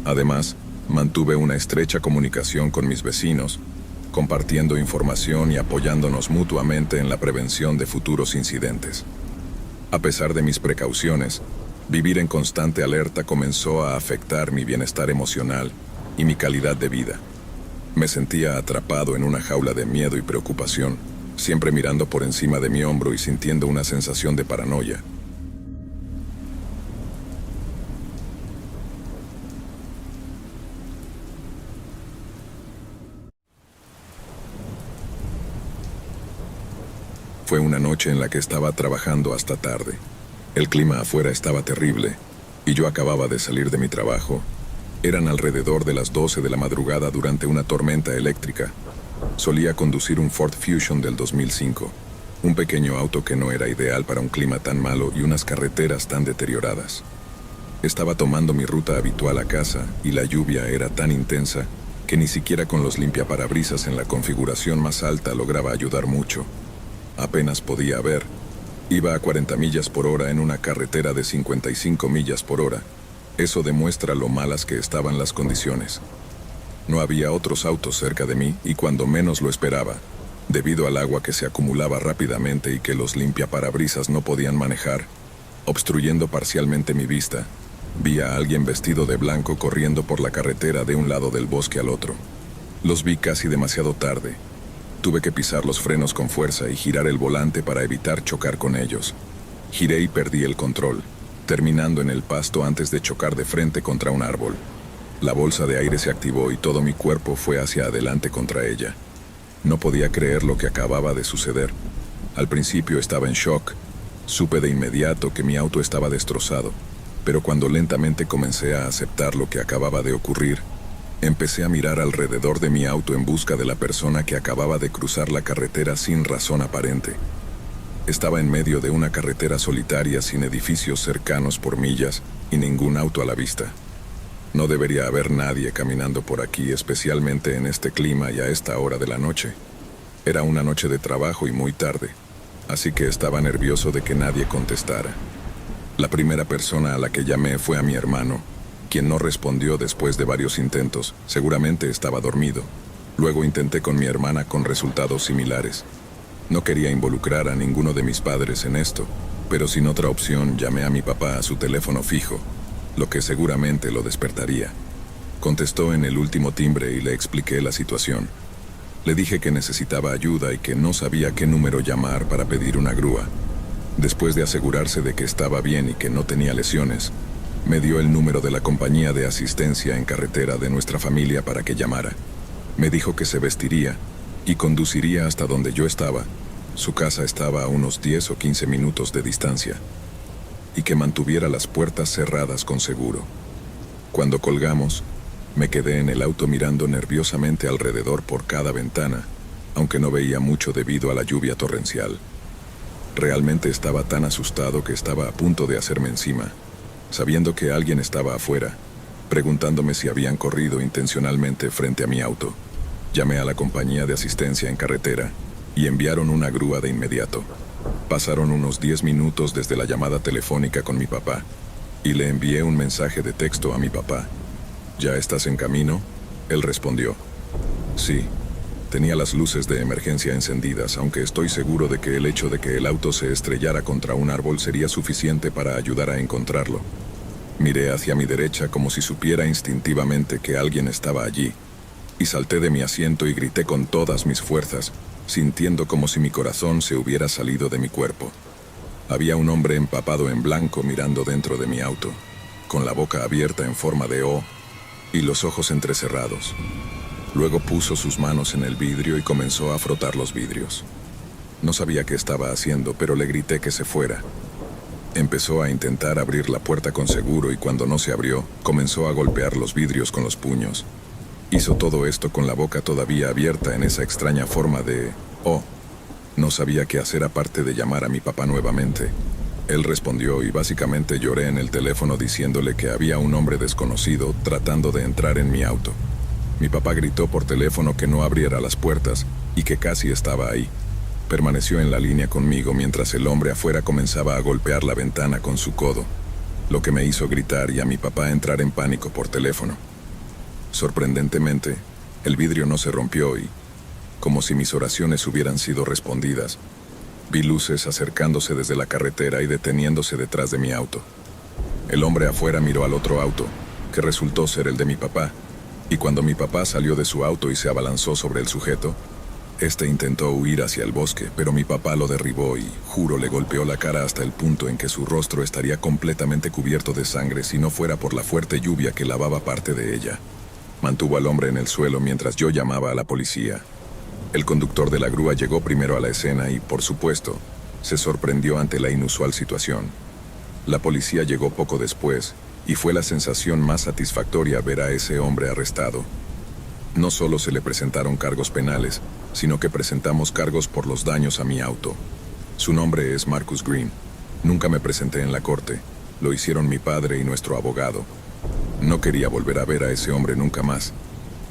Además, mantuve una estrecha comunicación con mis vecinos, compartiendo información y apoyándonos mutuamente en la prevención de futuros incidentes. A pesar de mis precauciones, vivir en constante alerta comenzó a afectar mi bienestar emocional y mi calidad de vida. Me sentía atrapado en una jaula de miedo y preocupación, siempre mirando por encima de mi hombro y sintiendo una sensación de paranoia. Fue una noche en la que estaba trabajando hasta tarde. El clima afuera estaba terrible y yo acababa de salir de mi trabajo. Eran alrededor de las 12 de la madrugada durante una tormenta eléctrica. Solía conducir un Ford Fusion del 2005, un pequeño auto que no era ideal para un clima tan malo y unas carreteras tan deterioradas. Estaba tomando mi ruta habitual a casa y la lluvia era tan intensa que ni siquiera con los limpiaparabrisas en la configuración más alta lograba ayudar mucho. Apenas podía ver. Iba a 40 millas por hora en una carretera de 55 millas por hora. Eso demuestra lo malas que estaban las condiciones. No había otros autos cerca de mí y cuando menos lo esperaba, debido al agua que se acumulaba rápidamente y que los limpiaparabrisas no podían manejar, obstruyendo parcialmente mi vista, vi a alguien vestido de blanco corriendo por la carretera de un lado del bosque al otro. Los vi casi demasiado tarde. Tuve que pisar los frenos con fuerza y girar el volante para evitar chocar con ellos. Giré y perdí el control, terminando en el pasto antes de chocar de frente contra un árbol. La bolsa de aire se activó y todo mi cuerpo fue hacia adelante contra ella. No podía creer lo que acababa de suceder. Al principio estaba en shock. Supe de inmediato que mi auto estaba destrozado, pero cuando lentamente comencé a aceptar lo que acababa de ocurrir, empecé a mirar alrededor de mi auto en busca de la persona que acababa de cruzar la carretera sin razón aparente. Estaba en medio de una carretera solitaria sin edificios cercanos por millas y ningún auto a la vista. No debería haber nadie caminando por aquí, especialmente en este clima y a esta hora de la noche. Era una noche de trabajo y muy tarde, así que estaba nervioso de que nadie contestara. La primera persona a la que llamé fue a mi hermano, quien no respondió después de varios intentos. Seguramente estaba dormido. Luego intenté con mi hermana con resultados similares. No quería involucrar a ninguno de mis padres en esto, pero sin otra opción llamé a mi papá a su teléfono fijo, lo que seguramente lo despertaría. Contestó en el último timbre y le expliqué la situación. Le dije que necesitaba ayuda y que no sabía qué número llamar para pedir una grúa. Después de asegurarse de que estaba bien y que no tenía lesiones, me dio el número de la compañía de asistencia en carretera de nuestra familia para que llamara. Me dijo que se vestiría y conduciría hasta donde yo estaba. Su casa estaba a unos 10 o 15 minutos de distancia, y que mantuviera las puertas cerradas con seguro. Cuando colgamos, me quedé en el auto mirando nerviosamente alrededor por cada ventana, aunque no veía mucho debido a la lluvia torrencial. Realmente estaba tan asustado que estaba a punto de hacerme encima, sabiendo que alguien estaba afuera, preguntándome si habían corrido intencionalmente frente a mi auto. Llamé a la compañía de asistencia en carretera y enviaron una grúa de inmediato. Pasaron unos 10 minutos desde la llamada telefónica con mi papá y le envié un mensaje de texto a mi papá. ¿Ya estás en camino? Él respondió. Sí. Tenía las luces de emergencia encendidas, aunque estoy seguro de que el hecho de que el auto se estrellara contra un árbol sería suficiente para ayudar a encontrarlo. Miré hacia mi derecha como si supiera instintivamente que alguien estaba allí. y salté de mi asiento y grité con todas mis fuerzas, sintiendo como si mi corazón se hubiera salido de mi cuerpo. Había un hombre empapado en blanco mirando dentro de mi auto, con la boca abierta en forma de O y los ojos entrecerrados. Luego puso sus manos en el vidrio y comenzó a frotar los vidrios. No sabía qué estaba haciendo, pero le grité que se fuera. Empezó a intentar abrir la puerta con seguro y cuando no se abrió, comenzó a golpear los vidrios con los puños. Hizo todo esto con la boca todavía abierta en esa extraña forma de O. No sabía qué hacer aparte de llamar a mi papá nuevamente. Él respondió y básicamente lloré en el teléfono diciéndole que había un hombre desconocido tratando de entrar en mi auto. Mi papá gritó por teléfono que no abriera las puertas y que casi estaba ahí. Permaneció en la línea conmigo mientras el hombre afuera comenzaba a golpear la ventana con su codo, lo que me hizo gritar y a mi papá entrar en pánico por teléfono. Sorprendentemente, el vidrio no se rompió y, como si mis oraciones hubieran sido respondidas, vi luces acercándose desde la carretera y deteniéndose detrás de mi auto. El hombre afuera miró al otro auto, que resultó ser el de mi papá, y cuando mi papá salió de su auto y se abalanzó sobre el sujeto, este intentó huir hacia el bosque, pero mi papá lo derribó y, juro, le golpeó la cara hasta el punto en que su rostro estaría completamente cubierto de sangre si no fuera por la fuerte lluvia que lavaba parte de ella. Mantuvo al hombre en el suelo mientras yo llamaba a la policía. El conductor de la grúa llegó primero a la escena y, por supuesto, se sorprendió ante la inusual situación. La policía llegó poco después y fue la sensación más satisfactoria ver a ese hombre arrestado. No solo se le presentaron cargos penales, sino que presentamos cargos por los daños a mi auto. Su nombre es Marcus Green. Nunca me presenté en la corte. Lo hicieron mi padre y nuestro abogado. No quería volver a ver a ese hombre nunca más.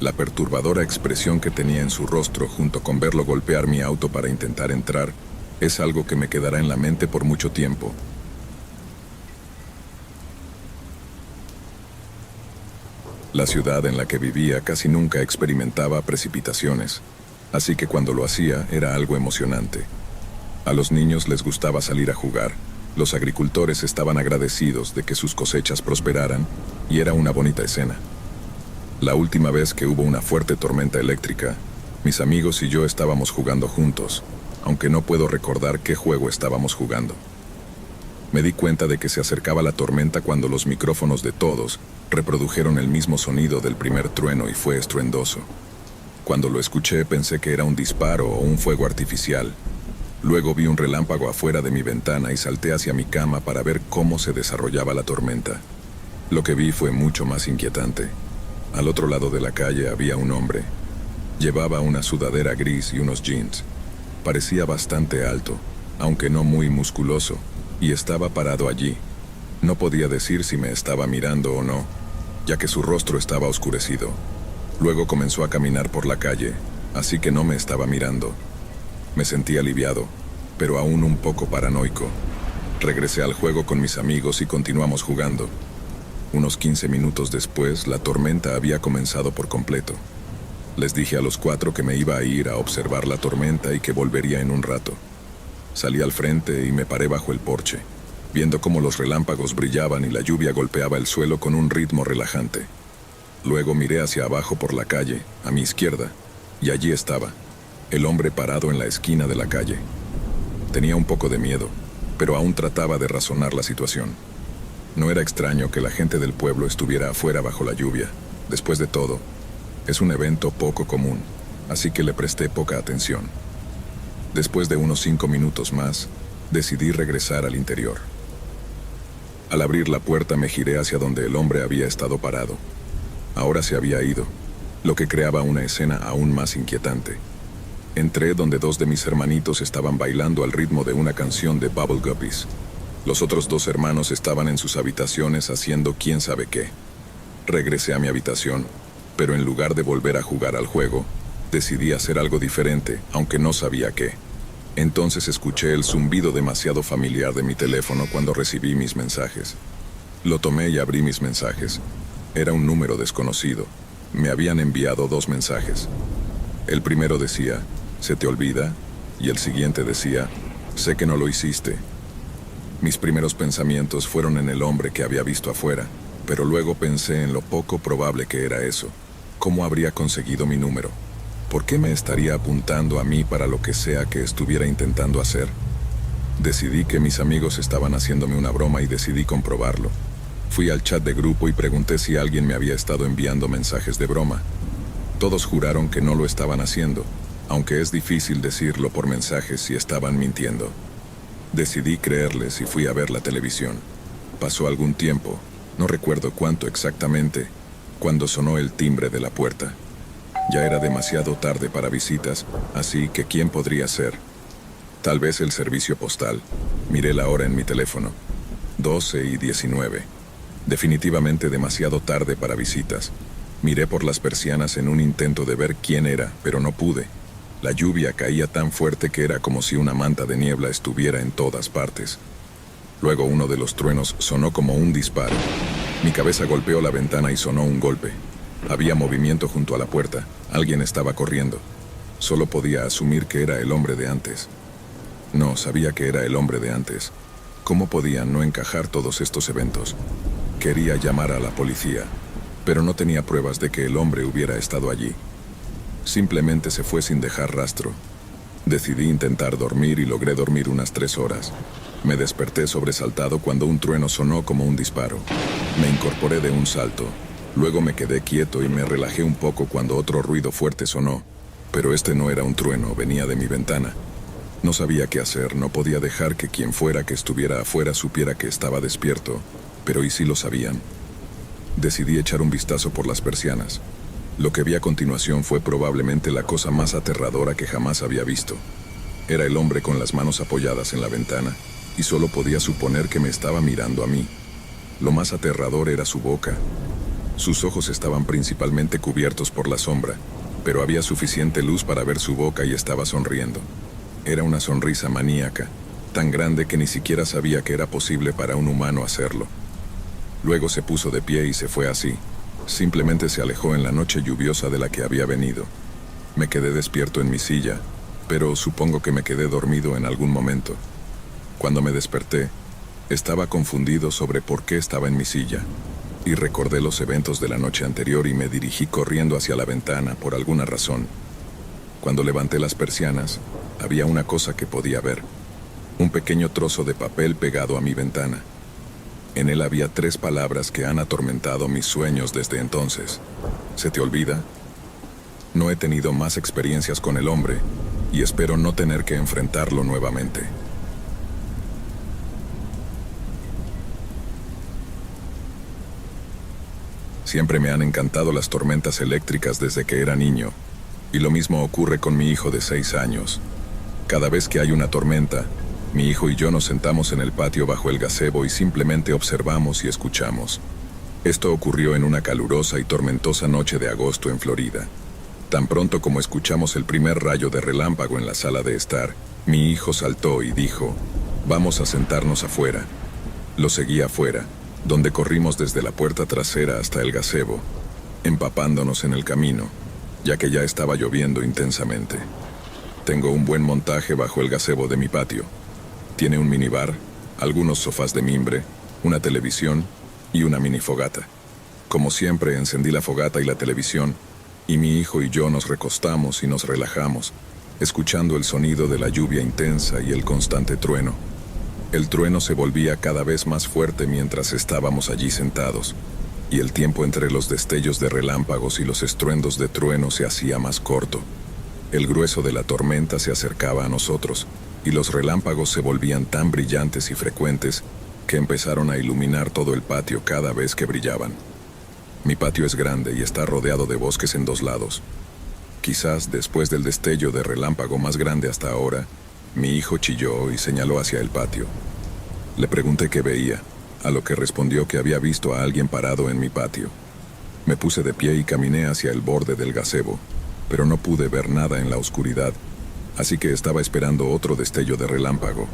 La perturbadora expresión que tenía en su rostro junto con verlo golpear mi auto para intentar entrar es algo que me quedará en la mente por mucho tiempo. La ciudad en la que vivía casi nunca experimentaba precipitaciones, así que cuando lo hacía era algo emocionante. A los niños les gustaba salir a jugar, los agricultores estaban agradecidos de que sus cosechas prosperaran y era una bonita escena. La última vez que hubo una fuerte tormenta eléctrica, mis amigos y yo estábamos jugando juntos, aunque no puedo recordar qué juego estábamos jugando. Me di cuenta de que se acercaba la tormenta cuando los micrófonos de todos reprodujeron el mismo sonido del primer trueno y fue estruendoso. Cuando lo escuché pensé que era un disparo o un fuego artificial. Luego vi un relámpago afuera de mi ventana y salté hacia mi cama para ver cómo se desarrollaba la tormenta. Lo que vi fue mucho más inquietante. Al otro lado de la calle había un hombre. Llevaba una sudadera gris y unos jeans. Parecía bastante alto, aunque no muy musculoso, y estaba parado allí. No podía decir si me estaba mirando o no, ya que su rostro estaba oscurecido. Luego comenzó a caminar por la calle, así que no me estaba mirando. Me sentí aliviado, pero aún un poco paranoico. Regresé al juego con mis amigos y continuamos jugando. Unos 15 minutos después, la tormenta había comenzado por completo. Les dije a los 4 que me iba a ir a observar la tormenta y que volvería en un rato. Salí al frente y me paré bajo el porche, viendo cómo los relámpagos brillaban y la lluvia golpeaba el suelo con un ritmo relajante. Luego miré hacia abajo por la calle, a mi izquierda, y allí estaba, el hombre parado en la esquina de la calle. Tenía un poco de miedo, pero aún trataba de razonar la situación. No era extraño que la gente del pueblo estuviera afuera bajo la lluvia. Después de todo, es un evento poco común, así que le presté poca atención. Después de unos 5 minutos más, decidí regresar al interior. Al abrir la puerta me giré hacia donde el hombre había estado parado. Ahora se había ido, lo que creaba una escena aún más inquietante. Entré donde 2 de mis hermanitos estaban bailando al ritmo de una canción de Bubble Guppies. Los otros 2 hermanos estaban en sus habitaciones haciendo quién sabe qué. Regresé a mi habitación, pero en lugar de volver a jugar al juego, decidí hacer algo diferente, aunque no sabía qué. Entonces escuché el zumbido demasiado familiar de mi teléfono cuando recibí mis mensajes. Lo tomé y abrí mis mensajes. Era un número desconocido. Me habían enviado 2 mensajes. El primero decía, «¿Se te olvida?» y el siguiente decía, «Sé que no lo hiciste». Mis primeros pensamientos fueron en el hombre que había visto afuera, pero luego pensé en lo poco probable que era eso. ¿Cómo habría conseguido mi número? ¿Por qué me estaría apuntando a mí para lo que sea que estuviera intentando hacer? Decidí que mis amigos estaban haciéndome una broma y decidí comprobarlo. Fui al chat de grupo y pregunté si alguien me había estado enviando mensajes de broma. Todos juraron que no lo estaban haciendo, aunque es difícil decirlo por mensajes si estaban mintiendo. Decidí creerles y fui a ver la televisión. Pasó algún tiempo, no recuerdo cuánto exactamente, cuando sonó el timbre de la puerta. Ya era demasiado tarde para visitas, así que ¿quién podría ser? Tal vez el servicio postal. Miré la hora en mi teléfono. 12:19. Definitivamente demasiado tarde para visitas. Miré por las persianas en un intento de ver quién era, pero no pude. La lluvia caía tan fuerte que era como si una manta de niebla estuviera en todas partes. Luego uno de los truenos sonó como un disparo. Mi cabeza golpeó la ventana y sonó un golpe. Había movimiento junto a la puerta. Alguien estaba corriendo. Solo podía asumir que era el hombre de antes. No, sabía que era el hombre de antes. ¿Cómo podían no encajar todos estos eventos? Quería llamar a la policía, pero no tenía pruebas de que el hombre hubiera estado allí. Simplemente se fue sin dejar rastro. Decidí intentar dormir y logré dormir unas 3 horas. Me desperté sobresaltado cuando un trueno sonó como un disparo. Me incorporé de un salto. Luego me quedé quieto y me relajé un poco cuando otro ruido fuerte sonó. Pero este no era un trueno, venía de mi ventana. No sabía qué hacer, no podía dejar que quien fuera que estuviera afuera supiera que estaba despierto, pero ¿y si lo sabían? Decidí echar un vistazo por las persianas. Lo que vi a continuación fue probablemente la cosa más aterradora que jamás había visto. Era el hombre con las manos apoyadas en la ventana, y solo podía suponer que me estaba mirando a mí. Lo más aterrador era su boca. Sus ojos estaban principalmente cubiertos por la sombra, pero había suficiente luz para ver su boca y estaba sonriendo. Era una sonrisa maníaca, tan grande que ni siquiera sabía que era posible para un humano hacerlo. Luego se puso de pie y se fue así. Simplemente se alejó en la noche lluviosa de la que había venido. Me quedé despierto en mi silla, pero supongo que me quedé dormido en algún momento. Cuando me desperté, estaba confundido sobre por qué estaba en mi silla, y recordé los eventos de la noche anterior y me dirigí corriendo hacia la ventana por alguna razón. Cuando levanté las persianas, había una cosa que podía ver. Un pequeño trozo de papel pegado a mi ventana. En él había 3 palabras que han atormentado mis sueños desde entonces. ¿Se te olvida? No he tenido más experiencias con el hombre, y espero no tener que enfrentarlo nuevamente. Siempre me han encantado las tormentas eléctricas desde que era niño, y lo mismo ocurre con mi hijo de 6 años. Cada vez que hay una tormenta, mi hijo y yo nos sentamos en el patio bajo el gazebo y simplemente observamos y escuchamos. Esto ocurrió en una calurosa y tormentosa noche de agosto en Florida. Tan pronto como escuchamos el primer rayo de relámpago en la sala de estar, mi hijo saltó y dijo: «Vamos a sentarnos afuera». Lo seguí afuera, donde corrimos desde la puerta trasera hasta el gazebo, empapándonos en el camino, ya que ya estaba lloviendo intensamente. Tengo un buen montaje bajo el gazebo de mi patio. Tiene un minibar, algunos sofás de mimbre, una televisión y una mini fogata. Como siempre, encendí la fogata y la televisión, y mi hijo y yo nos recostamos y nos relajamos, escuchando el sonido de la lluvia intensa y el constante trueno. El trueno se volvía cada vez más fuerte mientras estábamos allí sentados, y el tiempo entre los destellos de relámpagos y los estruendos de trueno se hacía más corto. El grueso de la tormenta se acercaba a nosotros, y los relámpagos se volvían tan brillantes y frecuentes que empezaron a iluminar todo el patio cada vez que brillaban. Mi patio es grande y está rodeado de bosques en 2 lados. Quizás después del destello de relámpago más grande hasta ahora, mi hijo chilló y señaló hacia el patio. Le pregunté qué veía, a lo que respondió que había visto a alguien parado en mi patio. Me puse de pie y caminé hacia el borde del gazebo, pero no pude ver nada en la oscuridad, así que estaba esperando otro destello de relámpago.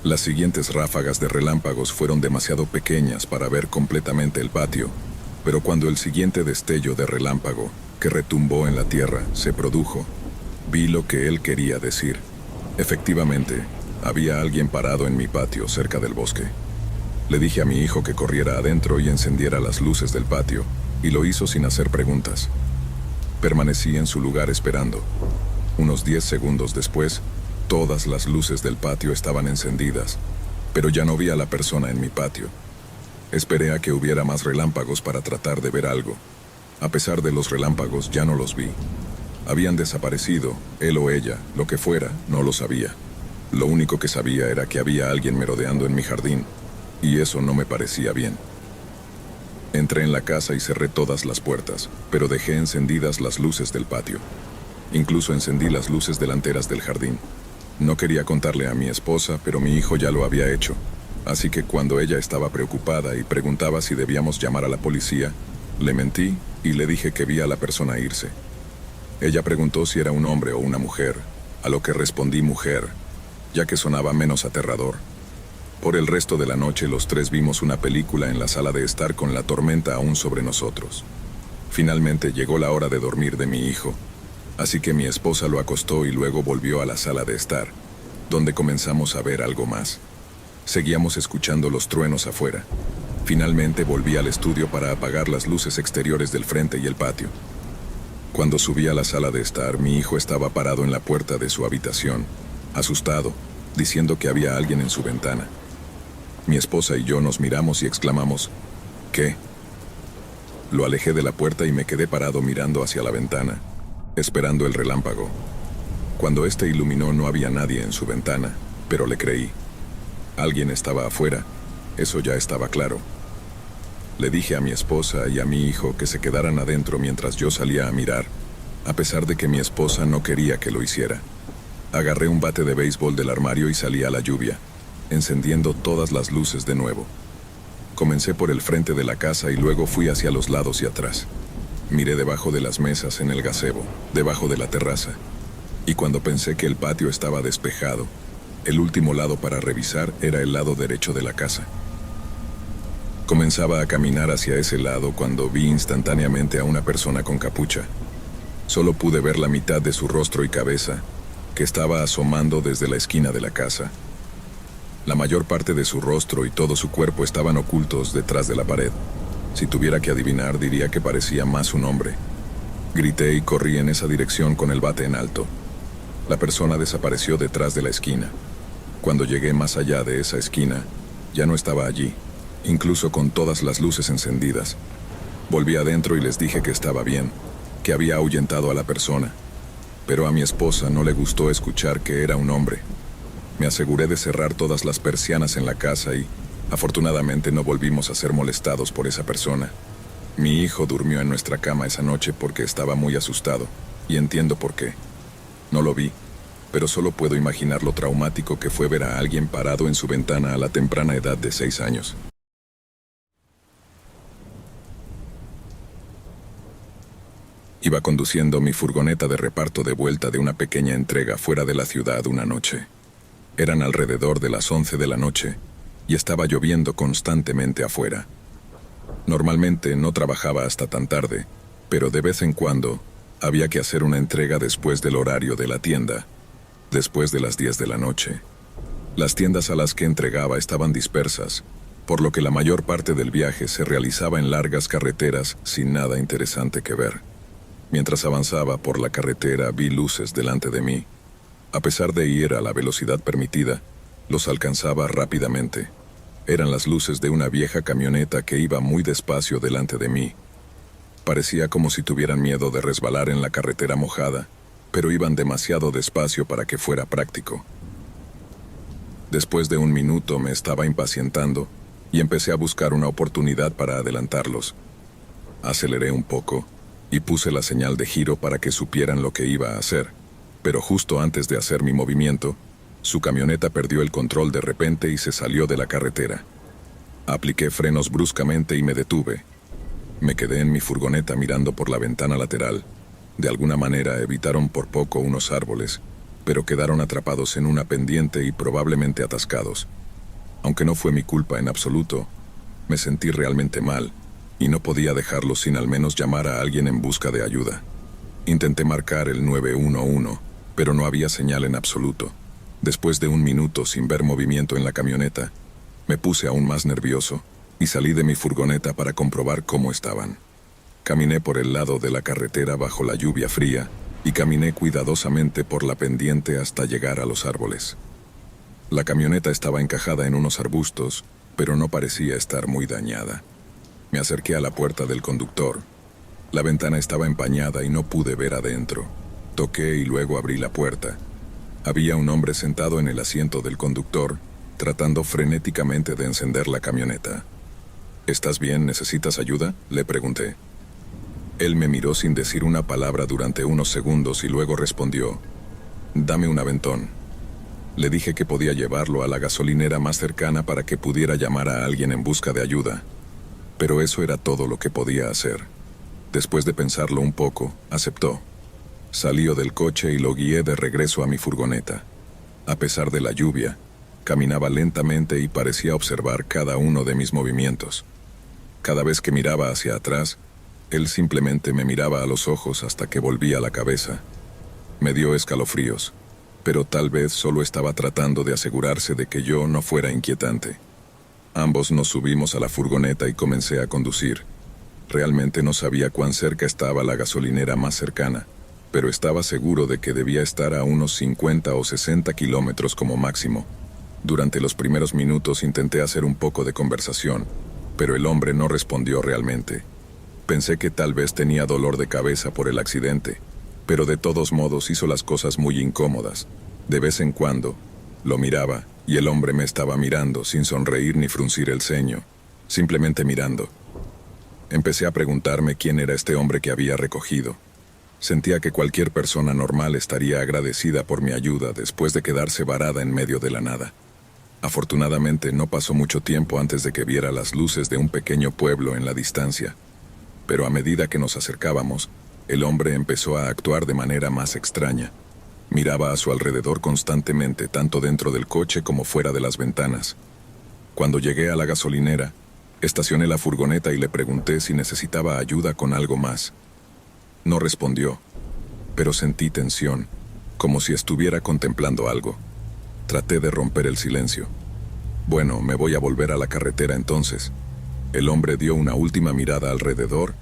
Las siguientes ráfagas de relámpagos fueron demasiado pequeñas para ver completamente el patio, pero cuando el siguiente destello de relámpago, que retumbó en la tierra, se produjo, vi lo que él quería decir. Efectivamente, había alguien parado en mi patio cerca del bosque. Le dije a mi hijo que corriera adentro y encendiera las luces del patio, y lo hizo sin hacer preguntas. Permanecí en su lugar esperando. Unos 10 segundos después, todas las luces del patio estaban encendidas, pero ya no vi a la persona en mi patio. Esperé a que hubiera más relámpagos para tratar de ver algo. A pesar de los relámpagos, ya no los vi. Habían desaparecido, él o ella, lo que fuera, no lo sabía. Lo único que sabía era que había alguien merodeando en mi jardín, y eso no me parecía bien. Entré en la casa y cerré todas las puertas, pero dejé encendidas las luces del patio. Incluso encendí las luces delanteras del jardín. No quería contarle a mi esposa, pero mi hijo ya lo había hecho. Así que cuando ella estaba preocupada y preguntaba si debíamos llamar a la policía, le mentí y le dije que vi a la persona irse. Ella preguntó si era un hombre o una mujer, a lo que respondí mujer, ya que sonaba menos aterrador. Por el resto de la noche los tres vimos una película en la sala de estar con la tormenta aún sobre nosotros. Finalmente llegó la hora de dormir de mi hijo, así que mi esposa lo acostó y luego volvió a la sala de estar, donde comenzamos a ver algo más. Seguíamos escuchando los truenos afuera. Finalmente volví al estudio para apagar las luces exteriores del frente y el patio. Cuando subí a la sala de estar, mi hijo estaba parado en la puerta de su habitación, asustado, diciendo que había alguien en su ventana. Mi esposa y yo nos miramos y exclamamos, ¿qué? Lo alejé de la puerta y me quedé parado mirando hacia la ventana, esperando el relámpago. Cuando este iluminó no había nadie en su ventana, pero le creí. Alguien estaba afuera, eso ya estaba claro. Le dije a mi esposa y a mi hijo que se quedaran adentro mientras yo salía a mirar, a pesar de que mi esposa no quería que lo hiciera. Agarré un bate de béisbol del armario y salí a la lluvia, encendiendo todas las luces de nuevo. Comencé por el frente de la casa y luego fui hacia los lados y atrás. Miré debajo de las mesas en el gazebo, debajo de la terraza, y cuando pensé que el patio estaba despejado, el último lado para revisar era el lado derecho de la casa. Comenzaba a caminar hacia ese lado cuando vi instantáneamente a una persona con capucha. Solo pude ver la mitad de su rostro y cabeza, que estaba asomando desde la esquina de la casa. La mayor parte de su rostro y todo su cuerpo estaban ocultos detrás de la pared. Si tuviera que adivinar, diría que parecía más un hombre. Grité y corrí en esa dirección con el bate en alto. La persona desapareció detrás de la esquina. Cuando llegué más allá de esa esquina, ya no estaba allí, incluso con todas las luces encendidas. Volví adentro y les dije que estaba bien, que había ahuyentado a la persona. Pero a mi esposa no le gustó escuchar que era un hombre. Me aseguré de cerrar todas las persianas en la casa y, afortunadamente, no volvimos a ser molestados por esa persona. Mi hijo durmió en nuestra cama esa noche porque estaba muy asustado, y entiendo por qué. No lo vi, pero solo puedo imaginar lo traumático que fue ver a alguien parado en su ventana a la temprana edad de 6 años. Iba conduciendo mi furgoneta de reparto de vuelta de una pequeña entrega fuera de la ciudad una noche. Eran alrededor de las 11 de la noche y estaba lloviendo constantemente afuera. Normalmente no trabajaba hasta tan tarde, pero de vez en cuando había que hacer una entrega después del horario de la tienda, después de las 10 de la noche. Las tiendas a las que entregaba estaban dispersas, por lo que la mayor parte del viaje se realizaba en largas carreteras sin nada interesante que ver. Mientras avanzaba por la carretera vi luces delante de mí. A pesar de ir a la velocidad permitida, los alcanzaba rápidamente. Eran las luces de una vieja camioneta que iba muy despacio delante de mí. Parecía como si tuvieran miedo de resbalar en la carretera mojada, pero iban demasiado despacio para que fuera práctico. Después de un minuto me estaba impacientando y empecé a buscar una oportunidad para adelantarlos. Aceleré un poco y puse la señal de giro para que supieran lo que iba a hacer. Pero justo antes de hacer mi movimiento, su camioneta perdió el control de repente y se salió de la carretera. Apliqué frenos bruscamente y me detuve. Me quedé en mi furgoneta mirando por la ventana lateral. De alguna manera evitaron por poco unos árboles, pero quedaron atrapados en una pendiente y probablemente atascados. Aunque no fue mi culpa en absoluto, me sentí realmente mal y no podía dejarlo sin al menos llamar a alguien en busca de ayuda. Intenté marcar el 911, pero no había señal en absoluto. Después de un minuto sin ver movimiento en la camioneta, me puse aún más nervioso y salí de mi furgoneta para comprobar cómo estaban. Caminé por el lado de la carretera bajo la lluvia fría y caminé cuidadosamente por la pendiente hasta llegar a los árboles. La camioneta estaba encajada en unos arbustos, pero no parecía estar muy dañada. Me acerqué a la puerta del conductor. La ventana estaba empañada y no pude ver adentro. Toqué y luego abrí la puerta. Había un hombre sentado en el asiento del conductor, tratando frenéticamente de encender la camioneta. ¿Estás bien? ¿Necesitas ayuda?, le pregunté. Él me miró sin decir una palabra durante unos segundos y luego respondió: «Dame un aventón». Le dije que podía llevarlo a la gasolinera más cercana para que pudiera llamar a alguien en busca de ayuda. Pero eso era todo lo que podía hacer. Después de pensarlo un poco, aceptó. Salió del coche y lo guié de regreso a mi furgoneta. A pesar de la lluvia, caminaba lentamente y parecía observar cada uno de mis movimientos. Cada vez que miraba hacia atrás, él simplemente me miraba a los ojos hasta que volvía la cabeza. Me dio escalofríos, pero tal vez solo estaba tratando de asegurarse de que yo no fuera inquietante. Ambos nos subimos a la furgoneta y comencé a conducir. Realmente no sabía cuán cerca estaba la gasolinera más cercana, pero estaba seguro de que debía estar a unos 50 o 60 kilómetros como máximo. Durante los primeros minutos intenté hacer un poco de conversación, pero el hombre no respondió realmente. Pensé que tal vez tenía dolor de cabeza por el accidente, pero de todos modos hizo las cosas muy incómodas. De vez en cuando, lo miraba y el hombre me estaba mirando sin sonreír ni fruncir el ceño, simplemente mirando. Empecé a preguntarme quién era este hombre que había recogido. Sentía que cualquier persona normal estaría agradecida por mi ayuda después de quedarse varada en medio de la nada. Afortunadamente no pasó mucho tiempo antes de que viera las luces de un pequeño pueblo en la distancia. Pero a medida que nos acercábamos, el hombre empezó a actuar de manera más extraña. Miraba a su alrededor constantemente, tanto dentro del coche como fuera de las ventanas. Cuando llegué a la gasolinera, estacioné la furgoneta y le pregunté si necesitaba ayuda con algo más. No respondió, pero sentí tensión, como si estuviera contemplando algo. Traté de romper el silencio. «Bueno, me voy a volver a la carretera entonces». El hombre dio una última mirada alrededor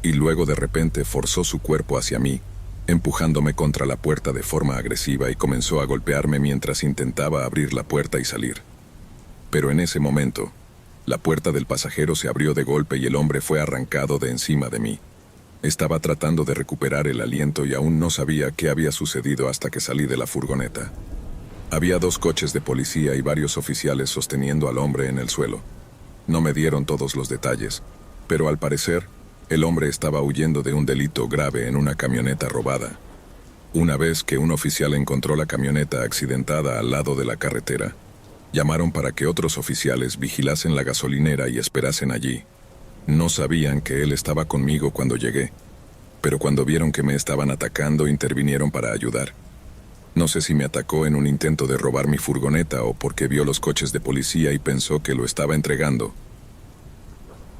y luego de repente forzó su cuerpo hacia mí, empujándome contra la puerta de forma agresiva y comenzó a golpearme mientras intentaba abrir la puerta y salir. Pero en ese momento, la puerta del pasajero se abrió de golpe y el hombre fue arrancado de encima de mí. Estaba tratando de recuperar el aliento y aún no sabía qué había sucedido hasta que salí de la furgoneta. Había 2 coches de policía y varios oficiales sosteniendo al hombre en el suelo. No me dieron todos los detalles, pero al parecer, el hombre estaba huyendo de un delito grave en una camioneta robada. Una vez que un oficial encontró la camioneta accidentada al lado de la carretera, llamaron para que otros oficiales vigilasen la gasolinera y esperasen allí. No sabían que él estaba conmigo cuando llegué, pero cuando vieron que me estaban atacando, intervinieron para ayudar. No sé si me atacó en un intento de robar mi furgoneta o porque vio los coches de policía y pensó que lo estaba entregando.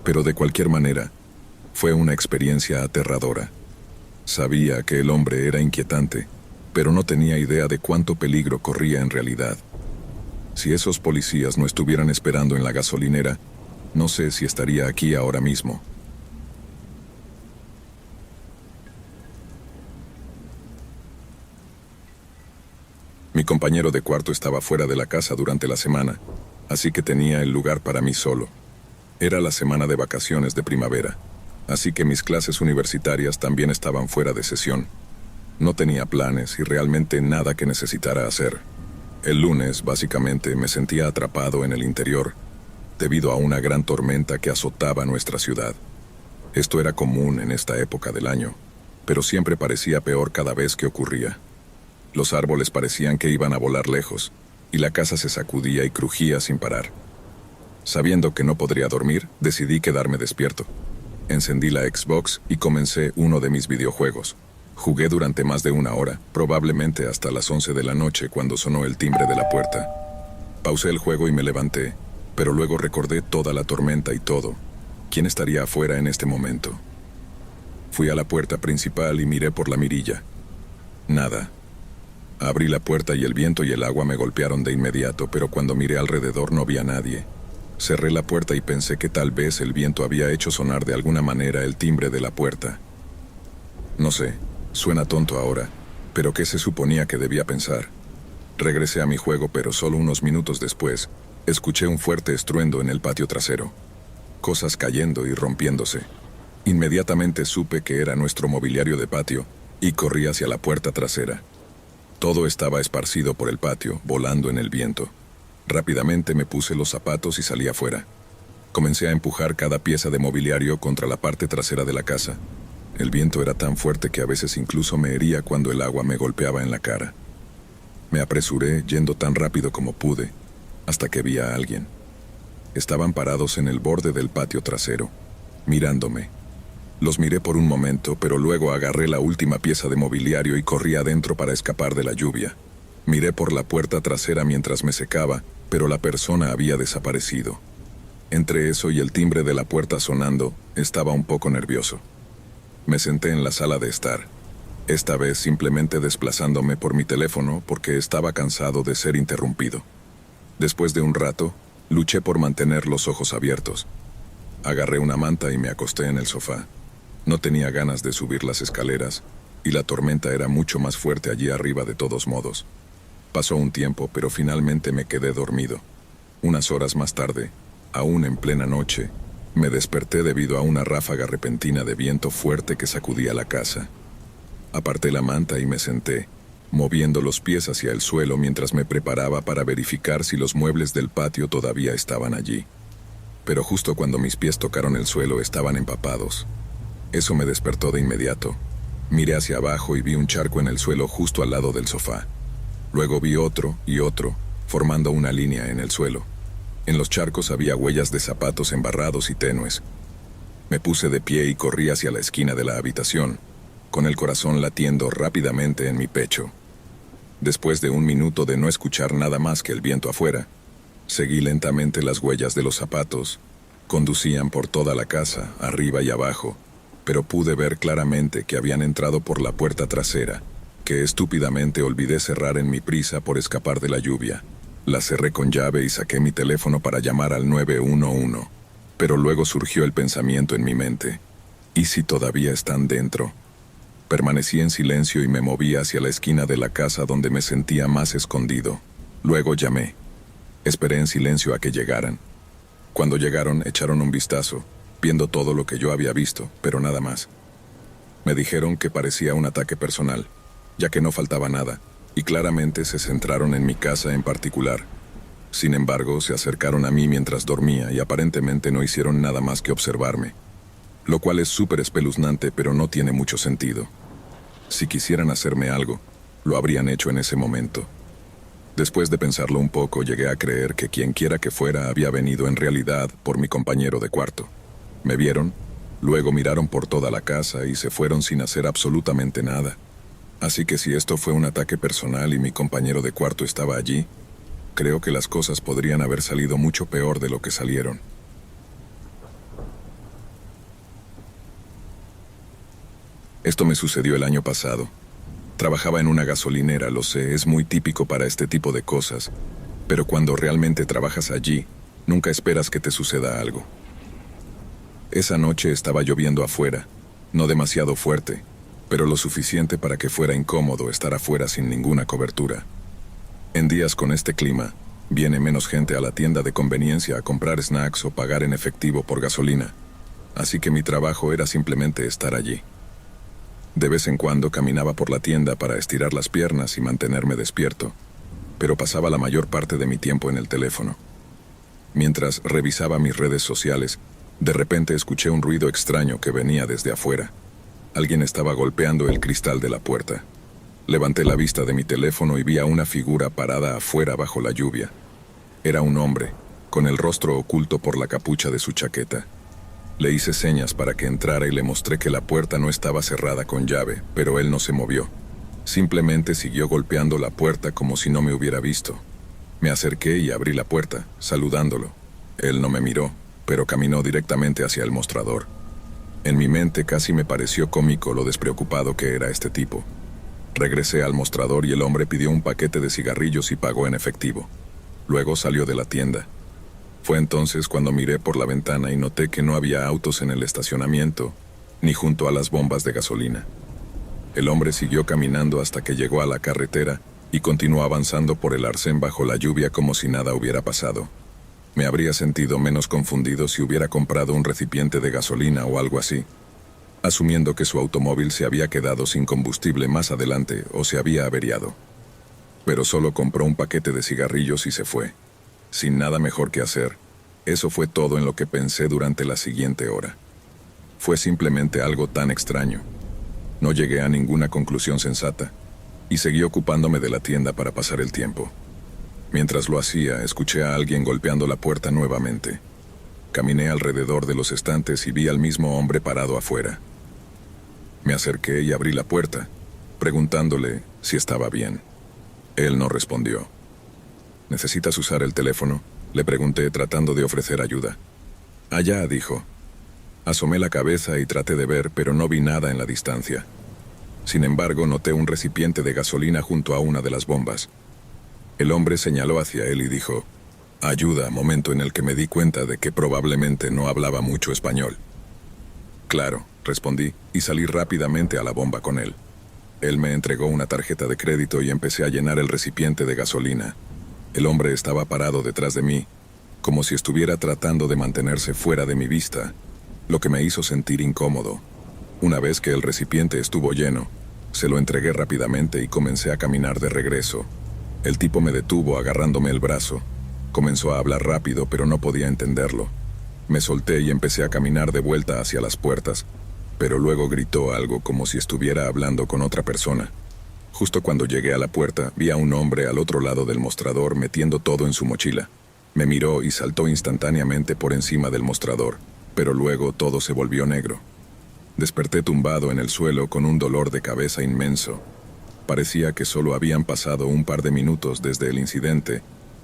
Pero de cualquier manera, fue una experiencia aterradora. Sabía que el hombre era inquietante, pero no tenía idea de cuánto peligro corría en realidad. Si esos policías no estuvieran esperando en la gasolinera, no sé si estaría aquí ahora mismo. Mi compañero de cuarto estaba fuera de la casa durante la semana, así que tenía el lugar para mí solo. Era la semana de vacaciones de primavera, así que mis clases universitarias también estaban fuera de sesión. No tenía planes y realmente nada que necesitara hacer. El lunes, básicamente, me sentía atrapado en el interior, debido a una gran tormenta que azotaba nuestra ciudad. Esto era común en esta época del año, pero siempre parecía peor cada vez que ocurría. Los árboles parecían que iban a volar lejos, y la casa se sacudía y crujía sin parar. Sabiendo que no podría dormir, decidí quedarme despierto. Encendí la Xbox y comencé uno de mis videojuegos. Jugué durante más de 1 hora, probablemente hasta las 11 de la noche cuando sonó el timbre de la puerta. Pausé el juego y me levanté, pero luego recordé toda la tormenta y todo. ¿Quién estaría afuera en este momento? Fui a la puerta principal y miré por la mirilla. Nada. Abrí la puerta y el viento y el agua me golpearon de inmediato, pero cuando miré alrededor no vi a nadie. Cerré la puerta y pensé que tal vez el viento había hecho sonar de alguna manera el timbre de la puerta. No sé, suena tonto ahora, pero ¿qué se suponía que debía pensar? Regresé a mi juego, pero solo unos minutos después, escuché un fuerte estruendo en el patio trasero. Cosas cayendo y rompiéndose. Inmediatamente supe que era nuestro mobiliario de patio y corrí hacia la puerta trasera. Todo estaba esparcido por el patio, volando en el viento. Rápidamente me puse los zapatos y salí afuera. Comencé a empujar cada pieza de mobiliario contra la parte trasera de la casa. El viento era tan fuerte que a veces incluso me hería cuando el agua me golpeaba en la cara. Me apresuré, yendo tan rápido como pude, hasta que vi a alguien. Estaban parados en el borde del patio trasero, mirándome. Los miré por un momento, pero luego agarré la última pieza de mobiliario y corrí adentro para escapar de la lluvia. Miré por la puerta trasera mientras me secaba, pero la persona había desaparecido. Entre eso y el timbre de la puerta sonando, estaba un poco nervioso. Me senté en la sala de estar, esta vez simplemente desplazándome por mi teléfono porque estaba cansado de ser interrumpido. Después de un rato, luché por mantener los ojos abiertos. Agarré una manta y me acosté en el sofá. No tenía ganas de subir las escaleras, y la tormenta era mucho más fuerte allí arriba de todos modos. Pasó un tiempo, pero finalmente me quedé dormido. Unas horas más tarde, aún en plena noche, me desperté debido a una ráfaga repentina de viento fuerte que sacudía la casa. Aparté la manta y me senté, moviendo los pies hacia el suelo mientras me preparaba para verificar si los muebles del patio todavía estaban allí. Pero justo cuando mis pies tocaron el suelo estaban empapados. Eso me despertó de inmediato. Miré hacia abajo y vi un charco en el suelo justo al lado del sofá. Luego vi otro y otro, formando una línea en el suelo. En los charcos había huellas de zapatos embarrados y tenues. Me puse de pie y corrí hacia la esquina de la habitación, con el corazón latiendo rápidamente en mi pecho. Después de un minuto de no escuchar nada más que el viento afuera, seguí lentamente las huellas de los zapatos. Conducían por toda la casa, arriba y abajo, pero pude ver claramente que habían entrado por la puerta trasera, que estúpidamente olvidé cerrar en mi prisa por escapar de la lluvia. La cerré con llave y saqué mi teléfono para llamar al 911, pero luego surgió el pensamiento en mi mente: ¿y si todavía están dentro? Permanecí en silencio y me moví hacia la esquina de la casa donde me sentía más escondido. Luego llamé. Esperé en silencio a que llegaran. Cuando llegaron, echaron un vistazo, viendo todo lo que yo había visto, pero nada más. Me dijeron que parecía un ataque personal, ya que no faltaba nada, y claramente se centraron en mi casa en particular. Sin embargo, se acercaron a mí mientras dormía y aparentemente no hicieron nada más que observarme, lo cual es súper espeluznante, pero no tiene mucho sentido. Si quisieran hacerme algo, lo habrían hecho en ese momento. Después de pensarlo un poco, llegué a creer que quien quiera que fuera había venido en realidad por mi compañero de cuarto. Me vieron, luego miraron por toda la casa y se fueron sin hacer absolutamente nada. Así que si esto fue un ataque personal y mi compañero de cuarto estaba allí, creo que las cosas podrían haber salido mucho peor de lo que salieron. Esto me sucedió el año pasado. Trabajaba en una gasolinera, lo sé, es muy típico para este tipo de cosas, pero cuando realmente trabajas allí, nunca esperas que te suceda algo. Esa noche estaba lloviendo afuera, no demasiado fuerte, pero lo suficiente para que fuera incómodo estar afuera sin ninguna cobertura. En días con este clima, viene menos gente a la tienda de conveniencia a comprar snacks o pagar en efectivo por gasolina, así que mi trabajo era simplemente estar allí. De vez en cuando caminaba por la tienda para estirar las piernas y mantenerme despierto, pero pasaba la mayor parte de mi tiempo en el teléfono. Mientras revisaba mis redes sociales, de repente escuché un ruido extraño que venía desde afuera. Alguien estaba golpeando el cristal de la puerta. Levanté la vista de mi teléfono y vi a una figura parada afuera bajo la lluvia. Era un hombre, con el rostro oculto por la capucha de su chaqueta. Le hice señas para que entrara y le mostré que la puerta no estaba cerrada con llave, pero él no se movió. Simplemente siguió golpeando la puerta como si no me hubiera visto. Me acerqué y abrí la puerta, saludándolo. Él no me miró, pero caminó directamente hacia el mostrador. En mi mente casi me pareció cómico lo despreocupado que era este tipo. Regresé al mostrador y el hombre pidió un paquete de cigarrillos y pagó en efectivo. Luego salió de la tienda. Fue entonces cuando miré por la ventana y noté que no había autos en el estacionamiento, ni junto a las bombas de gasolina. El hombre siguió caminando hasta que llegó a la carretera y continuó avanzando por el arcén bajo la lluvia como si nada hubiera pasado. Me habría sentido menos confundido si hubiera comprado un recipiente de gasolina o algo así, asumiendo que su automóvil se había quedado sin combustible más adelante o se había averiado. Pero solo compró un paquete de cigarrillos y se fue, sin nada mejor que hacer. Eso fue todo en lo que pensé durante la siguiente hora. Fue simplemente algo tan extraño. No llegué a ninguna conclusión sensata, y seguí ocupándome de la tienda para pasar el tiempo. Mientras lo hacía, escuché a alguien golpeando la puerta nuevamente. Caminé alrededor de los estantes y vi al mismo hombre parado afuera. Me acerqué y abrí la puerta, preguntándole si estaba bien. Él no respondió. ¿Necesitas usar el teléfono?, le pregunté tratando de ofrecer ayuda. Allá, dijo. Asomé la cabeza y traté de ver, pero no vi nada en la distancia. Sin embargo, noté un recipiente de gasolina junto a una de las bombas. El hombre señaló hacia él y dijo, «Ayuda», momento en el que me di cuenta de que probablemente no hablaba mucho español. «Claro», respondí, y salí rápidamente a la bomba con él. Él me entregó una tarjeta de crédito y empecé a llenar el recipiente de gasolina. El hombre estaba parado detrás de mí, como si estuviera tratando de mantenerse fuera de mi vista, lo que me hizo sentir incómodo. Una vez que el recipiente estuvo lleno, se lo entregué rápidamente y comencé a caminar de regreso. El tipo me detuvo agarrándome el brazo. Comenzó a hablar rápido, pero no podía entenderlo. Me solté y empecé a caminar de vuelta hacia las puertas, pero luego gritó algo como si estuviera hablando con otra persona. Justo cuando llegué a la puerta, vi a un hombre al otro lado del mostrador metiendo todo en su mochila. Me miró y saltó instantáneamente por encima del mostrador, pero luego todo se volvió negro. Desperté tumbado en el suelo con un dolor de cabeza inmenso. Parecía que solo habían pasado un par de minutos desde el incidente,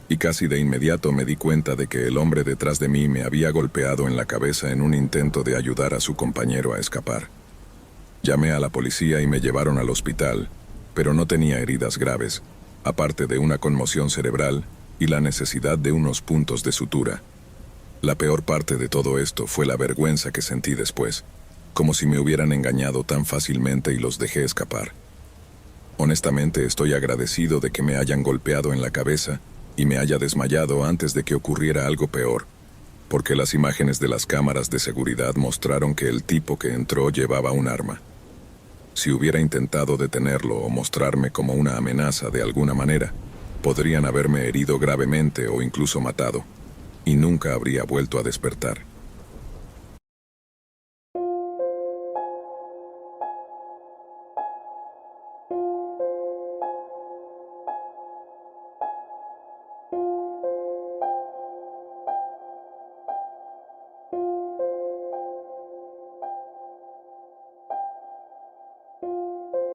y casi de inmediato me di cuenta de que el hombre detrás de mí me había golpeado en la cabeza en un intento de ayudar a su compañero a escapar. Llamé a la policía y me llevaron al hospital, pero no tenía heridas graves, aparte de una conmoción cerebral y la necesidad de unos puntos de sutura. La peor parte de todo esto fue la vergüenza que sentí después, como si me hubieran engañado tan fácilmente y los dejé escapar. Honestamente, estoy agradecido de que me hayan golpeado en la cabeza y me haya desmayado antes de que ocurriera algo peor, porque las imágenes de las cámaras de seguridad mostraron que el tipo que entró llevaba un arma. Si hubiera intentado detenerlo o mostrarme como una amenaza de alguna manera, podrían haberme herido gravemente o incluso matado, y nunca habría vuelto a despertar.